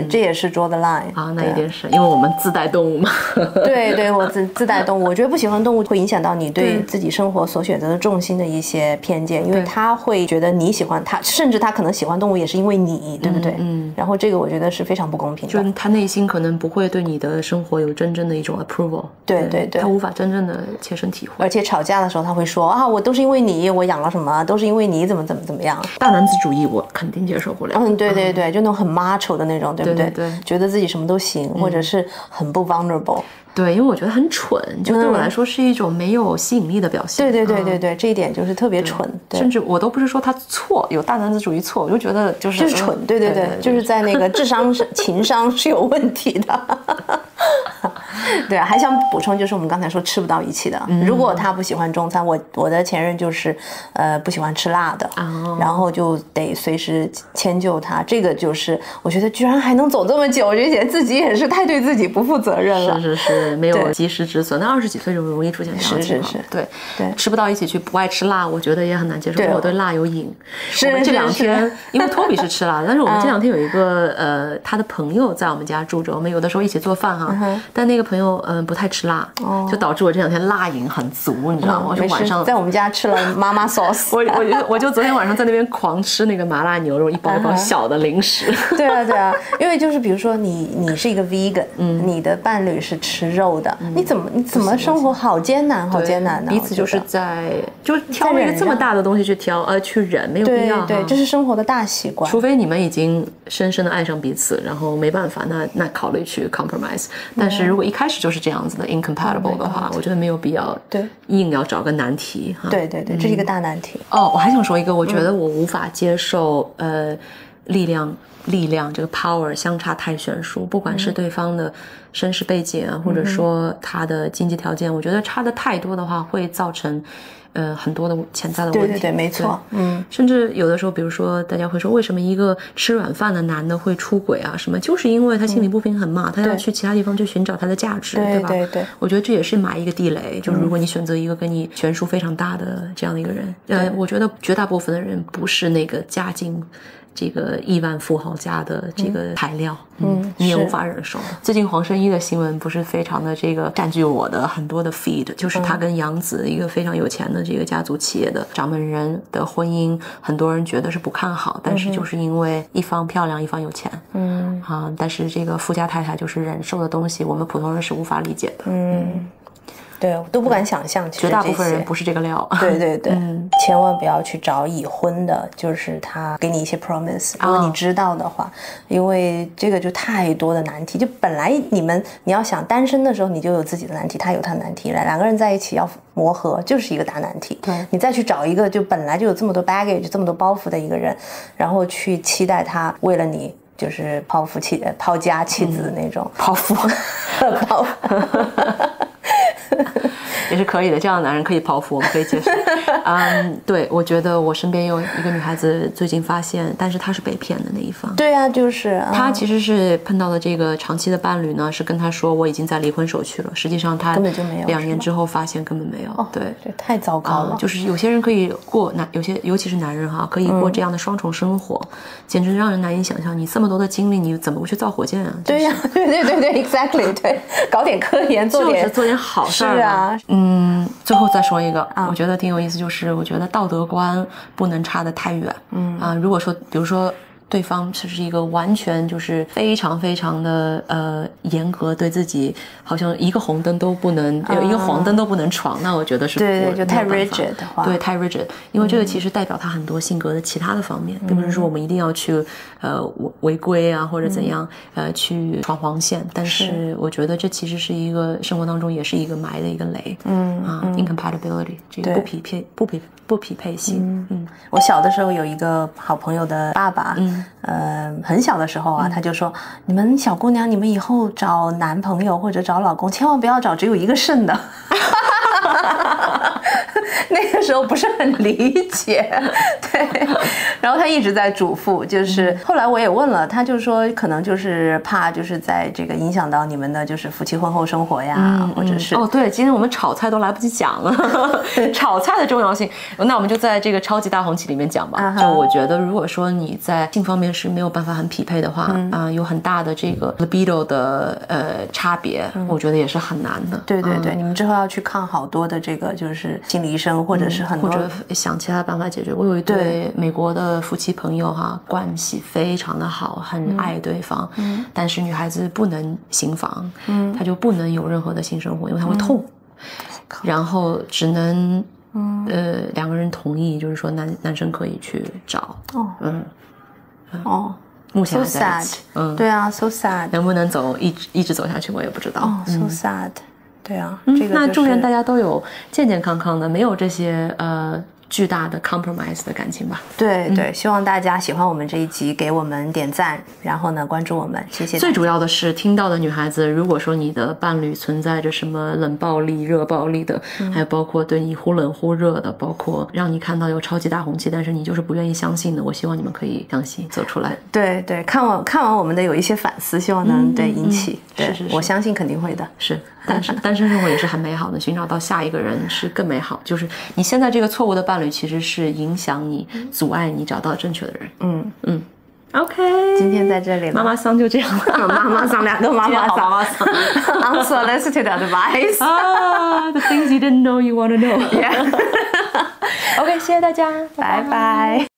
S2: 这也是 draw the line
S3: 啊，那一定是因为我们自带动物嘛。
S2: 对，我自带动物，我觉得不喜欢动物会影响到你对自己生活所选择的重心的一些偏见，因为他会觉得你喜欢他，甚至他可能喜欢动物也是因为你，对不对？然后这个我觉得是非常不公平的，
S3: 就是他内心可能不会对你的生活有真正的一种 approval，
S2: 对，
S3: 他无法真正的切身体会。
S2: 而且吵架的时候他会说啊，我都是因为你，我养了什么，都是因为你怎么样。
S3: 大男子主义我肯定接受不了。
S2: 对，就那种很 macho 的那种，对不对？
S3: 对，
S2: 觉得自己什么都行，或者是很不 vulnerable。
S3: 对，因为我觉得很蠢，就对我来说是一种没有吸引力的表现。
S2: 对，这一点就是特别蠢。
S3: 甚至我都不是说他错，有大男子主义错，我就觉得就是
S2: 蠢。对，就是在那个智商情商是有问题的。对，还想补充就是我们刚才说吃不到一起的。如果他不喜欢中餐，我的前任就是不喜欢吃辣的，然后就得随时迁就他。这个就是我觉得居然还能走这么久，我觉得自己也是太对自己不负责任了。
S3: 是，没有及时止损。那20几岁就容易出现这样的情况。
S2: 是，
S3: 对，吃不到一起去，不爱吃辣，我觉得也很难接受。我对辣有瘾。
S2: 是
S3: 我们这2天，因为托比是吃辣，但是我们这2天有一个他的朋友在我们家住着，我们有的时候一起做饭哈。但那个朋友不太吃辣，就导致我这2天辣瘾很足，你知道吗？我就晚上
S2: 在我们家吃了妈妈 sauce。
S3: 我就昨天晚上在那边狂吃那个麻辣牛肉，一包一包小的零食。
S2: 对啊，因为就是比如说你是一个 vegan，你的伴侣是吃肉的，你怎么生活好艰难呢？
S3: 彼此就是就挑一个这么大的东西去去忍，没有必要。
S2: 对，这是生活的大习惯。
S3: 除非你们已经深深的爱上彼此，然后没办法，那考虑去 compromise。但是如果一开始就是这样子的 incompatible 的话，我觉得没有必要硬要找个难题哈。
S2: 对，这是一个大难题。
S3: 我还想说一个，我觉得我无法接受力量这个 power 相差太悬殊，不管是对方的身世背景啊，或者说他的经济条件，我觉得差的太多的话，会造成很多的潜在的问题。
S2: 对，没错。
S3: 甚至有的时候，比如说大家会说，为什么一个吃软饭的男的会出轨啊？什么？就是因为他心理不平衡嘛，他要去其他地方去寻找他的价值，对吧？
S2: 对。
S3: 我觉得这也是埋一个地雷，就是如果你选择一个跟你悬殊非常大的这样的一个人，我觉得绝大部分的人不是那个家境这个亿万富豪家的这个材料，你也无法忍受。最近黄圣依的新闻不是非常的这个占据我的很多的 feed， 就是他跟杨紫一个非常有钱的这个家族企业的掌门人的婚姻，很多人觉得是不看好，但是就是因为一方漂亮一方有钱，但是这个富家太太就是忍受的东西，我们普通人是无法理解的。
S2: 对，都不敢想象，其实
S3: 绝大部分人不是这个料。
S2: 对对对，千万不要去找已婚的，就是他给你一些 promise， 如果你知道的话，因为这个就太多的难题。就本来你要想单身的时候，你就有自己的难题，他有他的难题，两个人在一起要磨合，就是一个大难题。
S3: 对，
S2: 你再去找一个就本来就有这么多 baggage、这么多包袱的一个人，然后去期待他为了你。就是抛家弃子那种
S3: 抛夫也是可以的，这样的男人可以抛夫，我们可以接受。对，我觉得我身边有一个女孩子最近发现，但是她是被骗的那一方。
S2: 对啊，就是
S3: 她其实是碰到的这个长期的伴侣呢，是跟她说我已经在离婚手续了，实际上她
S2: 根本就没有
S3: ，2年之后发现根本没有。对，
S2: 这太糟糕了。
S3: 就是有些人可以过尤其是男人哈，可以过这样的双重生活，简直让人难以想象。你这么多的精力，你怎么不去造火箭啊？
S2: 对呀，对 ，exactly， 对，搞点科研，做
S3: 点好事儿
S2: 啊。
S3: 最后再说一个，我觉得挺有意思，就是我觉得道德观不能差得太远。如果说，比如说。对方是一个完全就是非常非常的严格，对自己好像一个红灯都不能，一个黄灯都不能闯，那我觉觉得是
S2: 对，就太 rigid 的话，
S3: 对，太 rigid， 因为这个其实代表他很多性格的其他的方面，并不是说我们一定要去违规啊或者怎样去闯黄线，但是我觉得这其实是一个生活当中也是一个埋的一个雷，incompatibility， 这个不匹配性。
S2: 我小的时候有一个好朋友的爸爸，很小的时候啊，他就说你们小姑娘，你们以后找男朋友或者找老公，千万不要找只有一个肾的。那个时候不是很理解，对，然后他一直在嘱咐，就是后来我也问了，他就说可能就是怕就是在这个影响到你们的就是夫妻婚后生活呀，或者是
S3: 对，今天我们炒菜都来不及讲了，炒菜的重要性，那我们就在这个超级大红旗里面讲吧。就我觉得，如果说你在性方面是没有办法很匹配的话，有很大的这个 libido 的差别，我觉得也是很难的。
S2: 对对对，你们之后要去看好多的这个就是心理医生，或者是很多
S3: 或者想其他办法解决。我有一对美国的夫妻朋友哈，关系非常的好，很爱对方，但是女孩子不能行房，她就不能有任何的性生活，因为她会痛，然后只能两个人同意，就是说男生可以去找，目前还在一起，
S2: 对啊 ，so sad，
S3: 能不能走一直走下去，我也不知道
S2: ，so sad。对啊，
S3: 那祝愿大家都有健健康康的，没有这些巨大的 compromise 的感情吧。
S2: 对对，希望大家喜欢我们这一集，给我们点赞，然后呢关注我们，谢谢。
S3: 最主要的是，听到的女孩子，如果说你的伴侣存在着什么冷暴力、热暴力的，还有包括对你忽冷忽热的，包括让你看到有超级大红旗，但是你就是不愿意相信的，我希望你们可以相信，走出来。
S2: 对对，看完我们的有一些反思，希望能引起。
S3: 是，
S2: 我相信肯定会的。
S3: 是，但是单身生活也是很美好的，寻找到下一个人是更美好。就是你现在这个错误的伴侣，其实是影响你、阻碍你找到正确的人。OK，
S2: 今天在这里了，
S3: 妈妈桑就这样了。
S2: 妈妈桑，两个妈妈桑，unsolicited advice。The
S3: things you didn't know you want to know。OK， 谢谢大家，
S2: 拜拜。